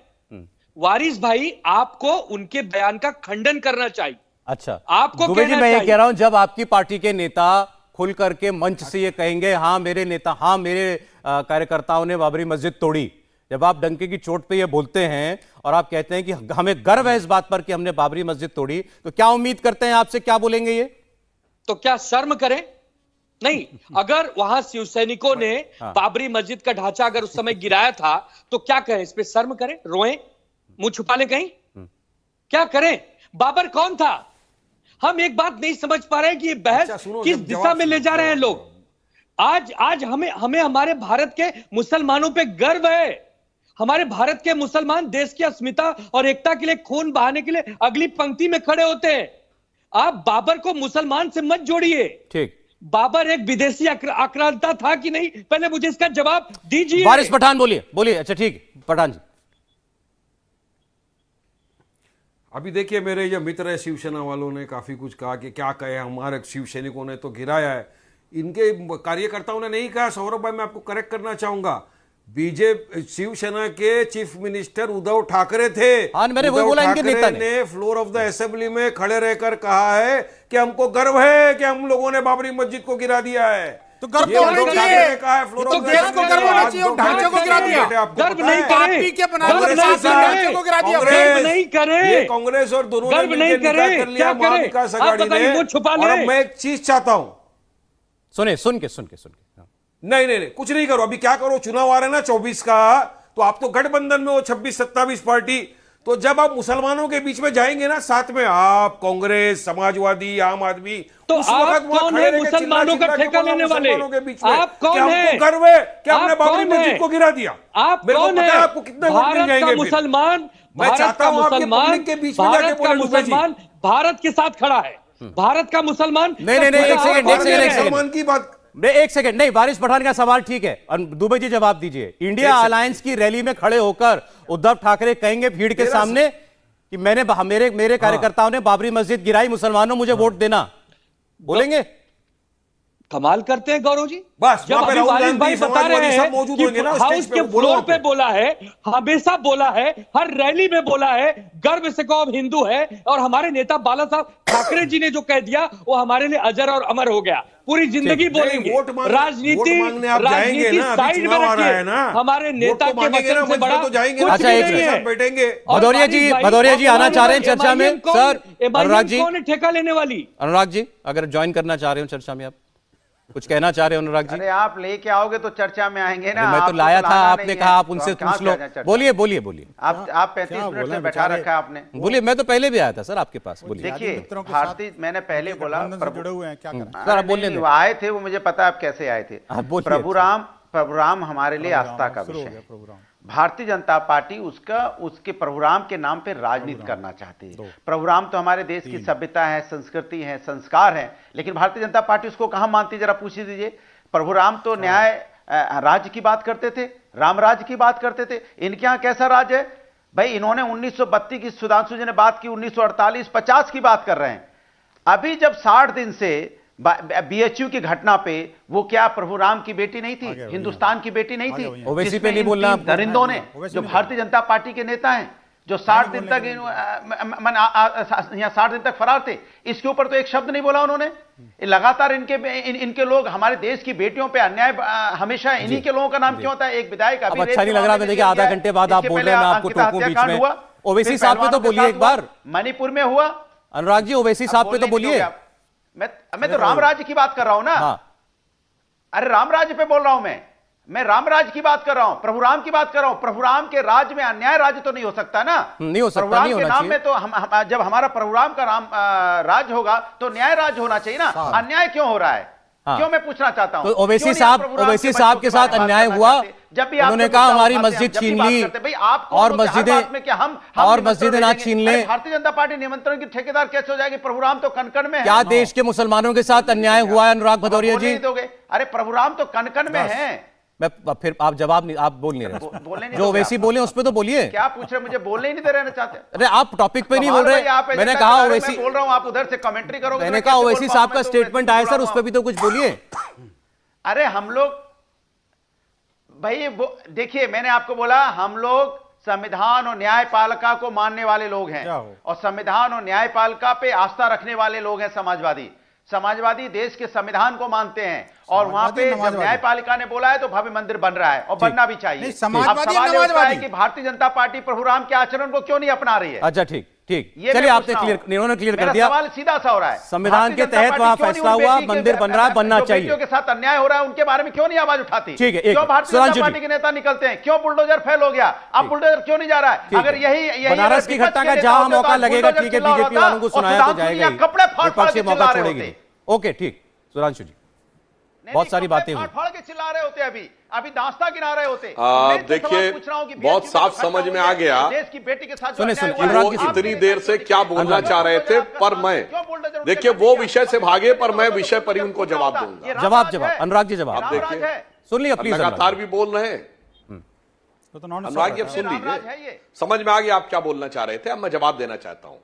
वारिस भाई, आपको उनके बयान का खंडन करना चाहिए। अच्छा, आपको दुबे जी, कहना मैं ये चाहिए। कह रहा हूं, जब आपकी पार्टी के नेता खुल करके मंच से ये कहेंगे, हाँ मेरे नेता, हाँ मेरे कार्यकर्ताओं ने बाबरी मस्जिद तोड़ी, जब आप डंके की चोट पे ये बोलते हैं और आप कहते हैं कि हमें गर्व है इस बात पर कि हमने बाबरी मस्जिद तोड़ी, तो क्या उम्मीद करते हैं आपसे, क्या बोलेंगे ये? तो क्या शर्म करें? नहीं, अगर वहां शिव सैनिकों ने बाबरी मस्जिद का ढांचा अगर उस समय गिराया था, तो क्या करें? इस पे शर्म करें, रोएं, मुंह छुपा लें कहीं? क्या करें? बाबर कौन था? हम एक बात नहीं समझ पा रहे हैं कि ये बहस किस दिशा में ले जा रहे हैं लोग। आज हमें हमारे भारत के मुसलमानों पे गर्व है। हमारे भारत के मुसलमान देश की अस्मिता और एकता के लिए खून बहाने के लिए अगली पंक्ति में खड़े होते हैं। आप बाबर को मुसलमान से मत जोड़िए। ठीक, बाबर एक विदेशी आक्रांता था कि नहीं, पहले मुझे इसका जवाब दीजिए। वारिस पठान बोलिए, बोलिए। अच्छा ठीक, पठान जी। अभी देखिए, मेरे ये मित्र है शिवसेना वालों ने काफ़ी कुछ कहा कि क्या कहे, हमारे शिव सैनिकों ने तो गिराया है। इनके कार्यकर्ताओं ने नहीं कहा। सौरभ भाई, मैं आपको करेक्ट करना चाहूंगा, बीजेपी शिवसेना के चीफ मिनिस्टर उद्धव ठाकरे थे। हाँ, मैंने वही उद्धव बोला, इनके ठाकरे नेता ने ने फ्लोर ऑफ द असेंबली में खड़े रहकर कहा है कि हमको गर्व है कि हम लोगों ने बाबरी मस्जिद को गिरा दिया है। तो गर्व ये तो होना उद्धव चाहिए। ठाकरे ने कहा है, फ्लोर तो ऑफ द देश को असेंबली गर्व में। होना चाहिए, आज ढांचे को गिरा दिया। आपको गर्व पता नहीं है? करे। पार्टी के बनाए हुए गर्व नहीं शासन करे। ढांचे को गिरा दिया। गर्व नहीं करे। ये कांग्रेस और दोनों ने गर्व नहीं मिलकर करे। निकाह कर लिया क्या करे? महाविकास आप आघाड़ी बताइए, ने। मुंह छुपा और अब ले। मैं एक चीज चाहता हूं, सुन के नहीं नहीं नहीं, कुछ नहीं करो। अभी क्या करो, चुनाव आ रहे हैं ना 24 का, तो आप तो गठबंधन में हो 26-27 पार्टी, तो जब आप मुसलमानों के बीच में जाएंगे ना, साथ में आप कांग्रेस, समाजवादी, आम आदमी, तो उस आप वक्त वहाँ कौन खड़े है रह के मुसलमानों का चिल्ला के ठेका बोलना लेने वाले? मुसलमानों के बीच में आप कौन कि है? हमको गर्व है कि आप आपने बाबरी कौन है? मस्जिद को गिरा दिया। आप मेरे को कौन पता है? है आपको कितने वोट मिल भारत का जाएंगे फिर। मुसलमान, मैं भारत चाहता का हूं आपके मुसलमान, पब्लिक के बीच में जाके भारत का बोले, दुबे जी। मुसलमान भारत के साथ खड़ा है। भारत का मुसलमान नहीं, एक सेकंड, एक सेकंड। मुसलमान की बात नहीं, एक सेकंड, नहीं, वारिस पठान का सवाल ठीक है और दुबे जी जवाब दीजिए। इंडिया अलायंस की रैली में खड़े होकर उद्धव ठाकरे कहेंगे भीड़ के सामने कि मेरे कार्यकर्ताओं ने बाबरी मस्जिद गिराई, मुसलमानों मुझे वोट देना, बोलेंगे? कमाल करते हैं गौरव जी। बस, जब वहाँ पे अभी राहुल वारिस गांधी, भाई बता समाजवादी रहे सब हैं मौजूद कि होंगे ना स्टेज हाउस पे, के वो बोलो फ्लोर पे वहाँ बोला है, हमेशा बोला है, हर रैली में बोला है, गर्व से कहो हम हिंदू है। और हमारे नेता बाला साहब ठाकरे जी ने जो कह दिया वो हमारे लिए अजर और अमर हो गया। पूरी जिंदगी बोलेंगे। वोट मांगने राजनीति आप जाएंगे ना, अभी साइड में चुनाव आ रहा है रखिए। ना, हमारे नेता वोट तो के मांगेंगे ना, वचन से मंच पे बड़ा तो जाएंगे कुछ ना, अच्छा, भी एक नहीं मिनट, है। साथ बैठेंगे। और भदौरिया जी आना चाह रहे हैं चर्चा में। सर, अनुराग जी, कौन है ठेका लेने वाली? अनुराग जी अगर ज्वाइन करना चाह रहे हो चर्चा में, आप कुछ कहना चाह रहे हो अनुराग जी? अरे आप लेके आओगे तो चर्चा में आएंगे ना। मैं तो आपको लाया था, लाना आपने नहीं कहा है, आप तो उनसे हम कहाँ पूछ से लो। आ जाएं चर्चा? बोलिए बोलिए बोलिए आप 35 क्या मिनट बोला से बैठा बेचारे? रखा है आपने। बोलिए। मैं तो पहले भी आया था सर आपके पास, बोलिए। देखिए मित्रों के भारतीय, मैंने पहले बोला गठबंधन से जुड़े हुए हैं, क्या करें? सर, आप बोलने नहीं, दें। वो आए थे, वो मुझे पता है आप कैसे आए थे। आप बोलिए। प्रभु राम हमारे लिए आस्था का शुरू हो विषय गया है। प्रोग्राम। भारतीय जनता पार्टी उसके प्रभु राम के नाम पे राजनीति करना चाहती है। प्रभु राम तो हमारे देश की सभ्यता है, संस्कृति है, संस्कार है, लेकिन भारतीय जनता पार्टी उसको कहां मानती, जरा पूछ ही दीजिए। प्रभु राम तो न्याय राज्य की बात करते थे, राम राज्य की बात करते थे। इनके यहां कैसा राज्य है भाई? इन्होंने 1932 की, सुधांशु जी ने बात की, 1948-50 की बात कर रहे हैं। अभी जब 60 दिन से बीएचयू की घटना पे, वो क्या प्रभु राम की बेटी नहीं थी, हिंदुस्तान की बेटी नहीं थी? ओवैसी पे जिसमें नहीं इन बोलना तीन दरिंदों ने, जो भारतीय जनता पार्टी के नेता हैं, जो 60 दिन तक यहाँ 60 दिन तक फरार थे, इसके ऊपर तो एक शब्द नहीं बोला उन्होंने। लगातार इनके लोग, हमारे देश की बेटियों पे अन्याय हमेशा इन्हीं के लोगों का नाम क्यों होता है? एक विधायक अब अच्छा नहीं लग रहा, देखिए आधा घंटे बाद आप बोल रहे हैं, मैं आपको टोकूं बीच में। ओवैसी साहब पे तो बोलिए एक बार। मणिपुर में हुआ। अनुराग जी, ओवैसी साहब पे तो बोलिए। मैं तो राम राज्य की बात कर रहा हूं ना। हाँ। अरे राम राज्य पे बोल रहा हूं मैं राम राज्य की बात कर रहा हूं, प्रभु राम की बात कर रहा हूं। प्रभु राम के राज्य में अन्याय राज्य तो नहीं हो सकता ना। नहीं हो सकता, प्रभु राम नहीं के होना नाम में चाहिए। तो जब हमारा प्रभु राम का नाम राज्य होगा तो न्याय राज्य होना चाहिए ना। अन्याय क्यों हो रहा है? हाँ। क्यों, मैं पूछना चाहता हूं। तो ओवैसी क्यों नहीं आप साहब प्रभु राम ओवैसी के साहब बच्चों के साथ बारे में अन्याय बात हुआ। करना चाहते? जब भी आप उन्होंने लोग कहा बात हमारी करते हैं, मस्जिद जब भी छीन बात ली करते हैं, भाई आप कौन और होते हैं? हर मस्जिदें बात में क्या हम और निमंत्रण मस्जिदें ना भेजेंगे? छीन अरे लें। भारतीय जनता पार्टी निमंत्रण की ठेकेदार कैसे हो जाएगी? प्रभु राम तो कण में है। क्या देश के मुसलमानों के साथ अन्याय हुआ है अनुराग भदौरिया बोलने जी? नहीं दोगे? अरे प्रभु राम तो कण में है। मैं फिर आप जवाब नहीं, आप बोल नहीं रहे। बोलने नहीं जो दोगे ओवैसी आप। बोले उस पे तो बोलिए। क्या पूछ रहे? मुझे बोलने ही नहीं दे रहना चाहते। अरे आप टॉपिक पे नहीं बोल कमाल रहे। भाई, आप मैंने ऐसा कहा कह रहे हो, ओवैसी, मैं बोल रहा हूं, आप उधर से कमेंट्री करोगे। मैंने तो कहा मैं कैसे ओवैसी बोल साहब पाऊं? का मैं तो स्टेटमेंट आया सर, उस पे भी तो कुछ बोलिए। अरे हम लोग भाई देखिए, मैंने आपको बोला हम लोग संविधान और न्यायपालिका को मानने वाले लोग हैं, और संविधान और न्यायपालिका पे आस्था रखने वाले लोग हैं। समाजवादी देश के संविधान को मानते हैं, और वहां पे जब न्यायपालिका ने बोला है तो भव्य मंदिर बन रहा है और बनना भी चाहिए। अब सवाल ये उठता है कि भारतीय जनता पार्टी प्रभु राम के आचरण को क्यों नहीं अपना रही है? अच्छा ठीक चलिए, आपने इन्होंने क्लियर कर दिया। सवाल सीधा सा हो रहा है, संविधान के तहत वहां फैसला हुआ, मंदिर बन रहा है, बनना चाहिए। बेटियों के साथ अन्याय हो रहा है, उनके बारे में क्यों नहीं आवाज उठाती? ठीक है, क्यों भारतीय जनता पार्टी के नेता निकलते हैं? क्यों बुलडोजर फेल हो गया? अब बुलडोजर क्यों नहीं जा रहा है? अगर यही बनारस की घटना का जहां मौका लगेगा, ठीक है, बीजेपी वालों को सुनाया तो जाएगा ही, कपड़े फाड़ विपक्ष के मौका छोड़ेगी। ओके ठीक, सुधांशु जी बहुत सारी बातें हुई। फाड़ के चिल्ला रहे होते, अभी दास्ता गिना रहे होते। देखिए बहुत साफ समझ में आ गया देश की बेटी के साथ सुने कि वो इतनी देर से क्या बोलना चाह रहे थे, पर मैं देखिए वो विषय से भागे, पर मैं विषय पर ही उनको जवाब दूंगा। जवाब अनुराग जी जवाब आप देखिए, सुन लिया प्लीज। लगातार भी बोल रहे हैं अनुराग जी, अब सुन लीजिए, समझ में आ गया आप क्या बोलना चाह रहे थे। अब मैं जवाब देना चाहता हूं।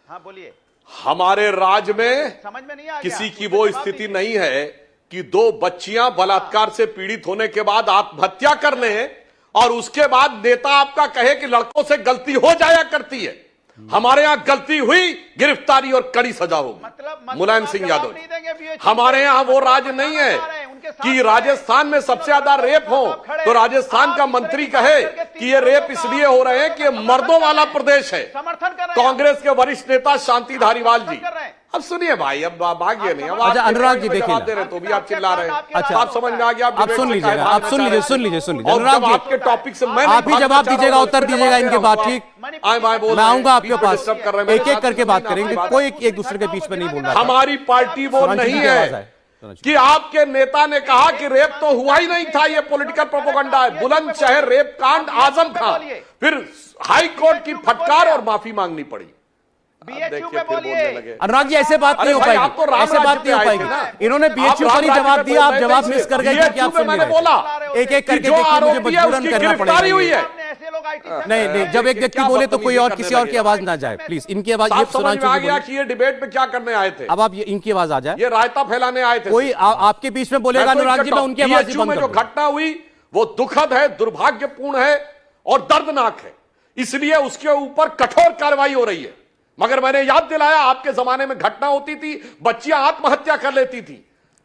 हाँ बोलिए। हमारे राज्य में समझ में नहीं आ गया, किसी की वो स्थिति नहीं है कि दो बच्चियां बलात्कार से पीड़ित होने के बाद आत्महत्या कर लें और उसके बाद नेता आपका कहे कि लड़कों से गलती हो जाया करती है। हमारे यहां गलती हुई, गिरफ्तारी और कड़ी सजा होगी। मुलायम सिंह यादव जी, हमारे यहां वो राज्य नहीं है कि राजस्थान में सबसे ज्यादा रेप हो तो राजस्थान का मंत्री कहे कि ये रेप इसलिए हो रहे हैं कि ये मर्दों वाला प्रदेश है। कांग्रेस के वरिष्ठ नेता शांति धारीवाल जी अब सुनिए भाई, अब भागिए नहीं। अब अच्छा, आप अनुराग जी, देखिए जवाब ना। दे रहे तो भी आप चिल्ला रहे हैं। अच्छा, आप समझ में आ गया? आप डिबेट सुन में लीजिएगा, काहे आप भागना सुन चाह लीजिए, रहे सुन हैं? लीजिए, सुन लीजिए। और अनुराग जब जी, आपके टॉपिक से मैं आप ही जवाब दीजिएगा, उत्तर दीजिएगा इनके बाद, ठीक? मैं आऊंगा आपके पास, एक एक करके बात करेंगे, कोई एक दूसरे के बीच में नहीं बोल रहा। हमारी पार्टी वो सुनांशु जी नहीं की आवाज है आए। कि आपके नेता ने कहा कि रेप तो हुआ ही नहीं था, ये पॉलिटिकल प्रोपेगेंडा है। बुलंदशहर रेप कांड, आजम खां, फिर हाई कोर्ट की फटकार और माफी मांगनी पड़ी। देखिए फिर बोलने लगे। अनुराग जी, ऐसे बात नहीं हो अरे भाई, आप तो पाएगी, राम ऐसे बात राज्य नहीं हो पे आए थे पाएगी। ना। इन्होंने बीएचयू पर ही जवाब दिया, आप जवाब मिस कर गए क्योंकि आप सुन नहीं मैंने रहे बोला थे। एक एक करके कि जो देखिए, मुझे आरोपी है मजबूरन उसकी करना गिरफ्तारी हुई पड़ेगा। है। नहीं नहीं, जब एक व्यक्ति क्या बोले तो कोई और बदतमीजी किसी और करने की लगे। आवाज ना जाए, प्लीज। इनकी आवाज, ये साफ समझ में सुनांशु आ जी गया बोलिए। कि ये डिबेट में क्या करने आए थे। अब आप इनकी आवाज आ जाए। ये रायता फैलाने आए थे। कोई आपके बीच में बोलेगा अनुराग जी, मैं उनकी आवाज ही BHU बंद में कर जो दूंगा। घटना हुई वो दुखद है, दुर्भाग्यपूर्ण है और दर्दनाक है, इसलिए उसके ऊपर कठोर कार्रवाई हो रही है। मगर मैंने याद दिलाया, आपके जमाने में घटना होती थी, बच्चियां आत्महत्या कर लेती थी,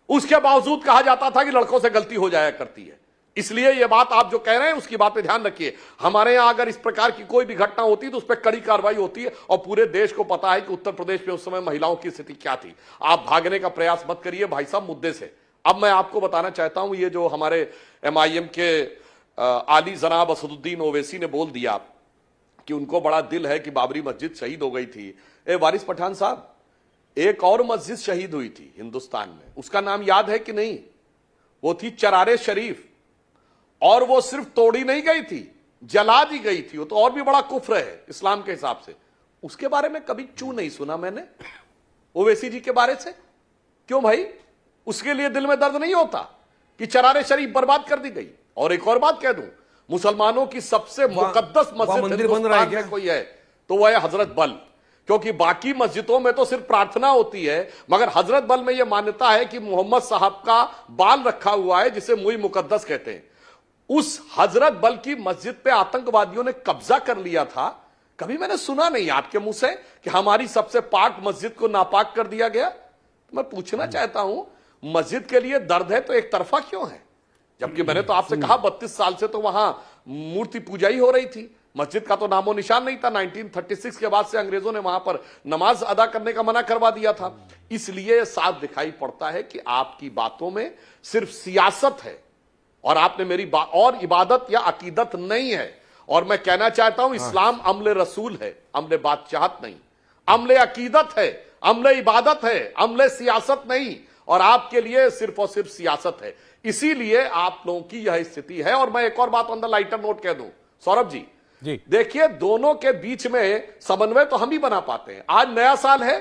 उसके बावजूद कहा जाता था कि लड़कों से गलती हो जाया करती है। इसलिए यह बात आप जो कह रहे हैं उसकी बात पे ध्यान रखिए। हमारे यहां अगर इस प्रकार की कोई भी घटना होती तो उस पर कड़ी कार्रवाई होती है और पूरे देश को पता है कि उत्तर प्रदेश में उस समय महिलाओं की स्थिति क्या थी। आप भागने का प्रयास मत करिए भाई साहब मुद्दे से। अब मैं आपको बताना चाहता हूं, ये जो हमारे MIM के आली जनाब असदुद्दीन ओवैसी ने बोल दिया कि उनको बड़ा दिल है कि बाबरी मस्जिद शहीद हो गई थी। वारिस पठान साहब, एक और मस्जिद शहीद हुई थी हिंदुस्तान में, उसका नाम याद है कि नहीं? वो थी चरारे शरीफ, और वो सिर्फ तोड़ी नहीं गई थी, जला दी गई थी। वो तो और भी बड़ा कुफ्र है इस्लाम के हिसाब से। उसके बारे में कभी क्यों नहीं सुना मैंने ओवैसी जी के बारे से? क्यों भाई, उसके लिए दिल में दर्द नहीं होता कि चरारे शरीफ बर्बाद कर दी गई? और एक और बात कह दूं, मुसलमानों की सबसे मुकद्दस मस्जिद मंदिर बन रहा है क्या? कोई है तो वह है हजरत बल, क्योंकि बाकी मस्जिदों में तो सिर्फ प्रार्थना होती है, मगर हजरत बल में यह मान्यता है कि मोहम्मद साहब का बाल रखा हुआ है जिसे मुई मुकद्दस कहते हैं। उस हजरत बल की मस्जिद पे आतंकवादियों ने कब्जा कर लिया था। कभी मैंने सुना नहीं आपके मुंह से कि हमारी सबसे पाक मस्जिद को नापाक कर दिया गया। मैं पूछना चाहता हूं, मस्जिद के लिए दर्द है तो एक तरफा क्यों है? जबकि मैंने तो आपसे कहा 32 साल से तो वहां मूर्ति पूजा ही हो रही थी, मस्जिद का तो नामो निशान नहीं था। 1936 के बाद से अंग्रेजों ने वहां पर नमाज अदा करने का मना करवा दिया था। इसलिए साफ दिखाई पड़ता है कि आपकी बातों में सिर्फ सियासत है और आपने मेरी बात और इबादत या अकीदत नहीं है। और मैं कहना चाहता हूं, इस्लाम अमले रसूल है, अमले बादशाहत नहीं। अमले अकीदत है, अमले इबादत है, अमले सियासत नहीं। और आपके लिए सिर्फ और सिर्फ सियासत है, इसीलिए आप लोगों की यह स्थिति है। और मैं एक और बात अंदर लाइटर नोट कह दूं, सौरभ जी, देखिए दोनों के बीच में समन्वय तो हम ही बना पाते हैं। आज नया साल है,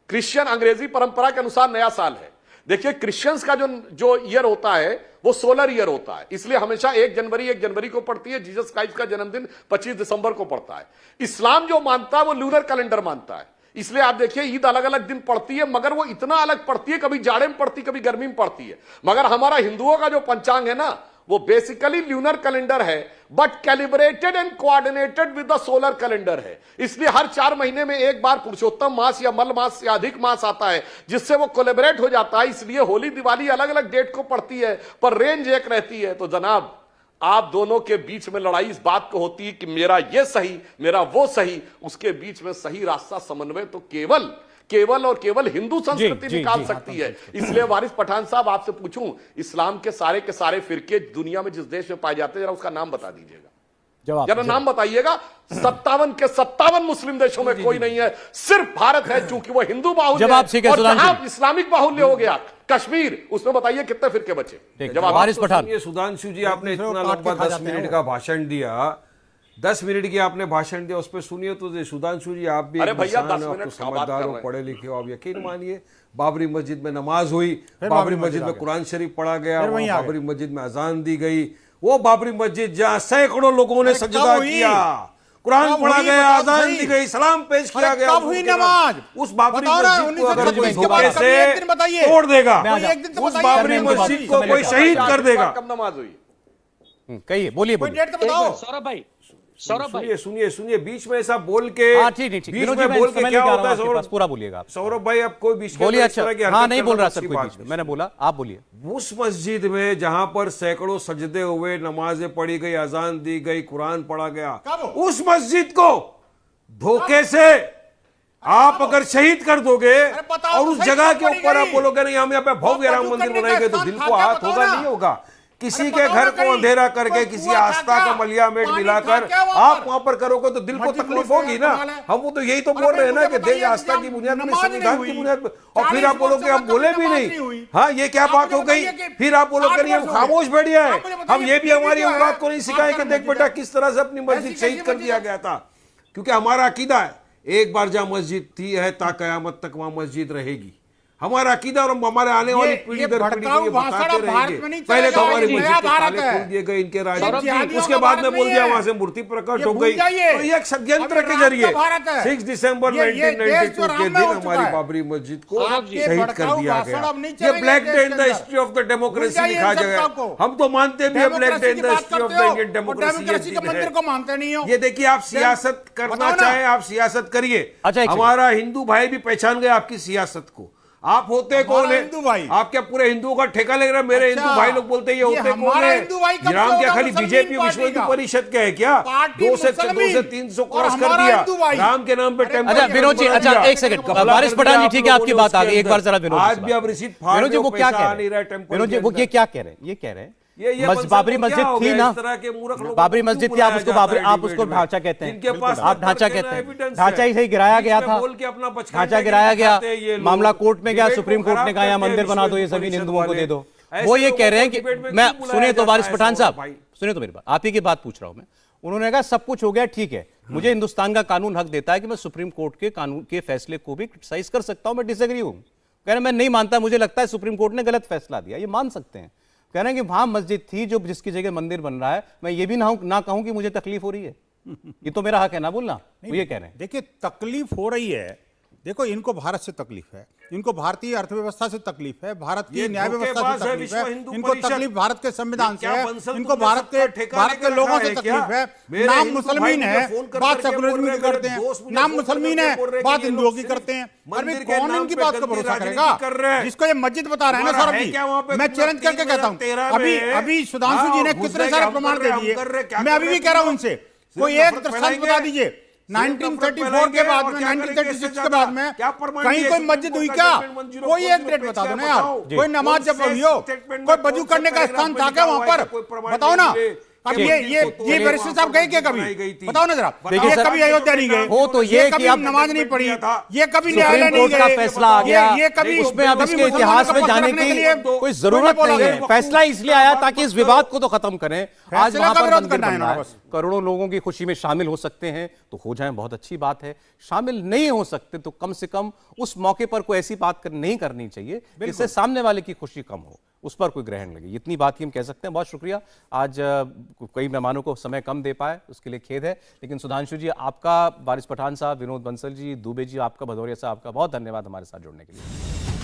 क्रिश्चियन अंग्रेजी परंपरा के अनुसार नया साल है। देखिए क्रिश्चियंस का जो ईयर होता है वो सोलर ईयर होता है, इसलिए हमेशा 1 जनवरी को पड़ती है। जीसस क्राइस्ट का जन्मदिन 25 दिसंबर को पड़ता है। इस्लाम जो मानता है वो लूनर कैलेंडर मानता है, इसलिए आप देखिए ईद अलग अलग दिन पड़ती है, मगर वो इतना अलग पड़ती है, कभी जाड़े में पड़ती, कभी गर्मी में पड़ती है। मगर हमारा हिंदुओं का जो पंचांग है ना, वो बेसिकली ल्यूनर कैलेंडर है, but calibrated and coordinated with the solar calendar है। इसलिए हर 4 महीने में एक बार पुरुषोत्तम मास या मल मास या अधिक मास आता है, जिससे वो कोलैबोरेट हो जाता है। इसलिए होली दिवाली अलग अलग डेट को पड़ती है, पर रेंज एक रहती है। तो जनाब, आप दोनों के बीच में लड़ाई इस बात को होती है कि मेरा ये सही, मेरा वो सही। उसके बीच में सही रास्ता समन्वय तो केवल और केवल हिंदू संस्कृति निकाल सकती है। इसलिए वारिस पठान साहब, आपसे पूछूं, इस्लाम के सारे फिरके दुनिया में जिस देश में पाए जाते हैं, जरा उसका नाम बता दीजिएगा, जरा नाम बताइएगा। 57 के 57 मुस्लिम देशों में कोई नहीं है, सिर्फ भारत है, चूंकि वो हिंदू बाहुल्य है। और जहां इस्लामिक बाहुल्य हो गया, कश्मीर, उसमें बताइए कितने फिरके बचे? जवाब वारिस पठान। ये सुधांशु जी, आपने इतना लंबा 10 मिनट का भाषण दिया, 10 मिनट की आपने भाषण दिया, उस पर सुनिए तो सुधांशु जी, आप भी अरे भैया, 10 आप मिनट तो का बात समझदार कर हो, रहे हैं। पढ़े लिखे हो, आप यकीन मानिए बाबरी मस्जिद में नमाज हुई, बाबरी मस्जिद में कुरान शरीफ पढ़ा गया, बाबरी मस्जिद में अजान दी गई। वो बाबरी मस्जिद जहां सैकड़ों लोगों ने सजदा किया, कुरान पढ़ा गया, अजान दी गई, सलाम पेश किया गया, कब हुई नमाज? उस बाबरी मस्जिद को अगर कोई धोखे से तोड़ देगा, उस बाबरी मस्जिद को कोई शहीद कर देगा, कब नमाज हुई? कहिए, बोलिए, डेट तो बताओ। सौरभ भाई सुनिए, बीच में ऐसा बोल के, ठीक, बीच में बोल के क्या होता है सौरभ? पूरा बोलिएगा आप। सौरभ भाई, आप कोई बीच बोलिए। अच्छा, हाँ, नहीं बोल रहा सर, कोई बात बीच में, मैंने बोला, आप बोलिए। उस मस्जिद में जहां पर सैकड़ों सजदे हुए, नमाजें पढ़ी गई, अजान दी गई, कुरान पढ़ा गया, उस मस्जिद को धोखे से आप अगर शहीद कर दोगे बताओ और तो उस सही जगह क्यों के पड़ी ऊपर आप गई? बोलोगे नहीं हम यहाँ पे भव्य राम वजू मंदिर करने का बनाएंगे तो स्थान दिल था को क्या? हाथ बताओ होगा ना। नहीं होगा। किसी अरे के बताओ घर ना को कहीं। अंधेरा करके कोई किसी कुआं था आस्था क्या? का मलियामेट पानी मिलाकर था क्या वहाँ आप पर? वहां पर करोगे तो दिल को मस्जिद तकलीफ को होगी ना। सवाल है। हम वो तो यही तो अरे बोल रहे हैं ना मुझे कि देश बताइए आस्था कि की बुनियाद में, नमाज नहीं संविधान की हुई। बुनियाद में, और फिर 40 आप बोलोगे वर्षों हम तक बोले भी नमाज नहीं। नहीं हुई। हाँ, ये क्या आप बात मुझे हो गई? बताइए कि फिर आप बोलोगे 60 नहीं हम वर्ष हो गए। खामोश बैठिया है। आप मुझे बताइए हम ये भी कि हमारी जो है, औलाद को नहीं सिखाए कि आपका देख बेटा मस्जिद किस तरह से अपनी मस्जिद ऐसी शहीद कैसी कर मस्जिद दिया है? गया था। क्योंकि हमारा अकीदा है एक बार जहां मस्जिद थी है ता कयामत तक वहां मस्जिद रहेगी। हमारा अकीदा और हम हमारे आने वाली पीढ़ी दर पीढ़ी को ये भड़काऊ बताते भाषण भारत में रहेंगे। नहीं पहले तो चलेगा, हमारी ये मस्जिद नया के भारत ताले है। खोल दिए गए इनके राज सौरभ में। जी, उसके का बाद भारत में बोल नहीं दिया है। वहां से मूर्ति प्रकट ये हो भूल गई। जाइए। तो ये एक षड्यंत्र अभी के राम का जरिए भारत है। 6 दिसंबर ये देश जो 1992 राम के में दिन हो चुका हमारी है। बाबरी मस्जिद को आपके शहीद कर भड़काऊ दिया भाषण अब नहीं गया। ये चलेंगे ब्लैक देश डे इन के द अंदर। हिस्ट्री ऑफ द डेमोक्रेसी भूल जाइए लिखा इन सब गया। को। हम तो मानते भी है black day in the democracy history of की द बात इंडियन करते हो, और डेमोक्रेसी डेमोक्रेसी के मंदिर को मानते नहीं हो। ये देखिए आप सियासत करना बताओ ना। चाहे आप सियासत करिए। अच्छा, एक हमारा हिंदू भाई भी पहचान गए आपकी सियासत को। आप होते कौन हमारा है? हिंदू भाई। आप क्या पूरे हिंदुओं का ठेका ले रहे? मेरे अच्छा, हिंदू भाई लोग बोलते हैं ये होते कौन हमारा है? हिंदू भाई कब से राम क्या होगा खाली मुसलमान बीजेपी पार्टी विश्व हिंदू का? परिषद के है क्या? पार्टी 2 से मुसलमान 300 और क्रॉस कर हमारा दिया हिंदू भाई। राम के नाम पे अरे टेम्पल। अच्छा विनोद जी, अच्छा एक सेकंड, वारिस पठान जी ठीक है आपकी बात आ गई। एक बार जरा विनोद आज जी भी से अब बात। रिसीट फाड़ विनोद जी रहे हो, वो क्या पैसा कह आ नहीं रहे रहा है हैं? टेम्पल विनोद जी के वो अंदर। ये क्या कह रहे हैं? ये कह रहे हैं ये बाबरी मस्जिद थी ना, बाबरी मस्जिद थी, आप उसको बाबरी, आप उसको ढांचा कहते हैं, आप ढांचा कहते हैं, ढांचा ही सही गिराया गया था, ढांचा गिराया गया, मामला कोर्ट में गया, सुप्रीम कोर्ट ने कहा यहाँ मंदिर बना दो, ये जमीन हिंदुओं को दे दो। वो ये कह रहे हैं कि मैं सुनिए तो वारिस पठान साहब सुनिए तो मेरी बात, आप ही की बात पूछ रहा हूं मैं। उन्होंने कहा सब कुछ हो गया ठीक है, मुझे हिंदुस्तान का कानून हक देता है कि मैं सुप्रीम कोर्ट के कानून के फैसले को भी क्रिटिसाइज कर सकता हूं, मैं डिसएग्री हूं। कह रहे मैं नहीं मानता, मुझे लगता है सुप्रीम कोर्ट ने गलत फैसला दिया, ये मान सकते हैं। कह रहे हैं कि वहां मस्जिद थी जो जिसकी जगह मंदिर बन रहा है, मैं ये भी ना कहूं कि मुझे तकलीफ हो रही है, ये तो मेरा हक है ना बोलना, वो ये कह रहे हैं। देखिए तकलीफ हो रही है, देखो इनको भारत से तकलीफ है, इनको भारतीय अर्थव्यवस्था से तकलीफ है, भारत की न्याय व्यवस्था से तकलीफ है, इनको तकलीफ भारत के संविधान से है, इनको भारत के लोगों से तकलीफ है। नाम मुसलमान है, बात सेकुलरिज्म की करते हैं, नाम मुसलमान है, बात हिंदुओं की करते हैं। अभी कौन इनकी बात का भरोसा करेगा? जिसको ये मस्जिद बता रहे हैं ना सौरभ जी, मैं चैलेंज करके कहता हूँ, अभी सुधांशु जी ने कितने सारे प्रमाण दे दिए, मैं अभी भी कह रहा हूं उनसे, कोई एक दृष्टांत बता दीजिए 1934 के बाद में, 1936 के बाद में कहीं कोई मस्जिद हुई क्या? कोई एक डेट बता दो ना यार, कोई नमाज जब हुई हो, कोई वजू करने का स्थान था क्या वहां पर? बताओ ना। अब ये बैरिस्टर साहब गए क्या कभी? बताओ ना जरा। ये कभी अयोध्या नहीं गए, हो तो ये कभी कि अब नमाज नहीं पढ़ी, ये कभी सुप्रीम न्यायालय नहीं कोर्ट का गए, फैसला आ गया, ये कभी उसमें अब कभी इसके मुसलमानों इतिहास का में पक्ष जाने रखने के की लिए कोई जरूरत बोला नहीं है। गया। फैसला इसलिए आया ताकि इस विवाद को तो खत्म करें। आज फैसले वहां का पर विरोध मंदिर करना है बन ना रहा है, बस। करोड़ों लोगों की खुशी में शामिल हो सकते हैं तो हो जाएं, बहुत अच्छी बात है। शामिल नहीं हो सकते तो कम से कम उस मौके पर कोई ऐसी बात नहीं करनी चाहिए जिससे सामने वाले की खुशी कम हो, उस पर कोई ग्रहण लगे। इतनी बात ही हम कह सकते हैं। बहुत शुक्रिया, आज कई मेहमानों को समय कम दे पाए उसके लिए खेद है, लेकिन सुधांशु जी आपका, वारिस पठान साहब, विनोद बंसल जी, दुबे जी आपका, भदौरिया साहब आपका बहुत धन्यवाद हमारे साथ जुड़ने के लिए।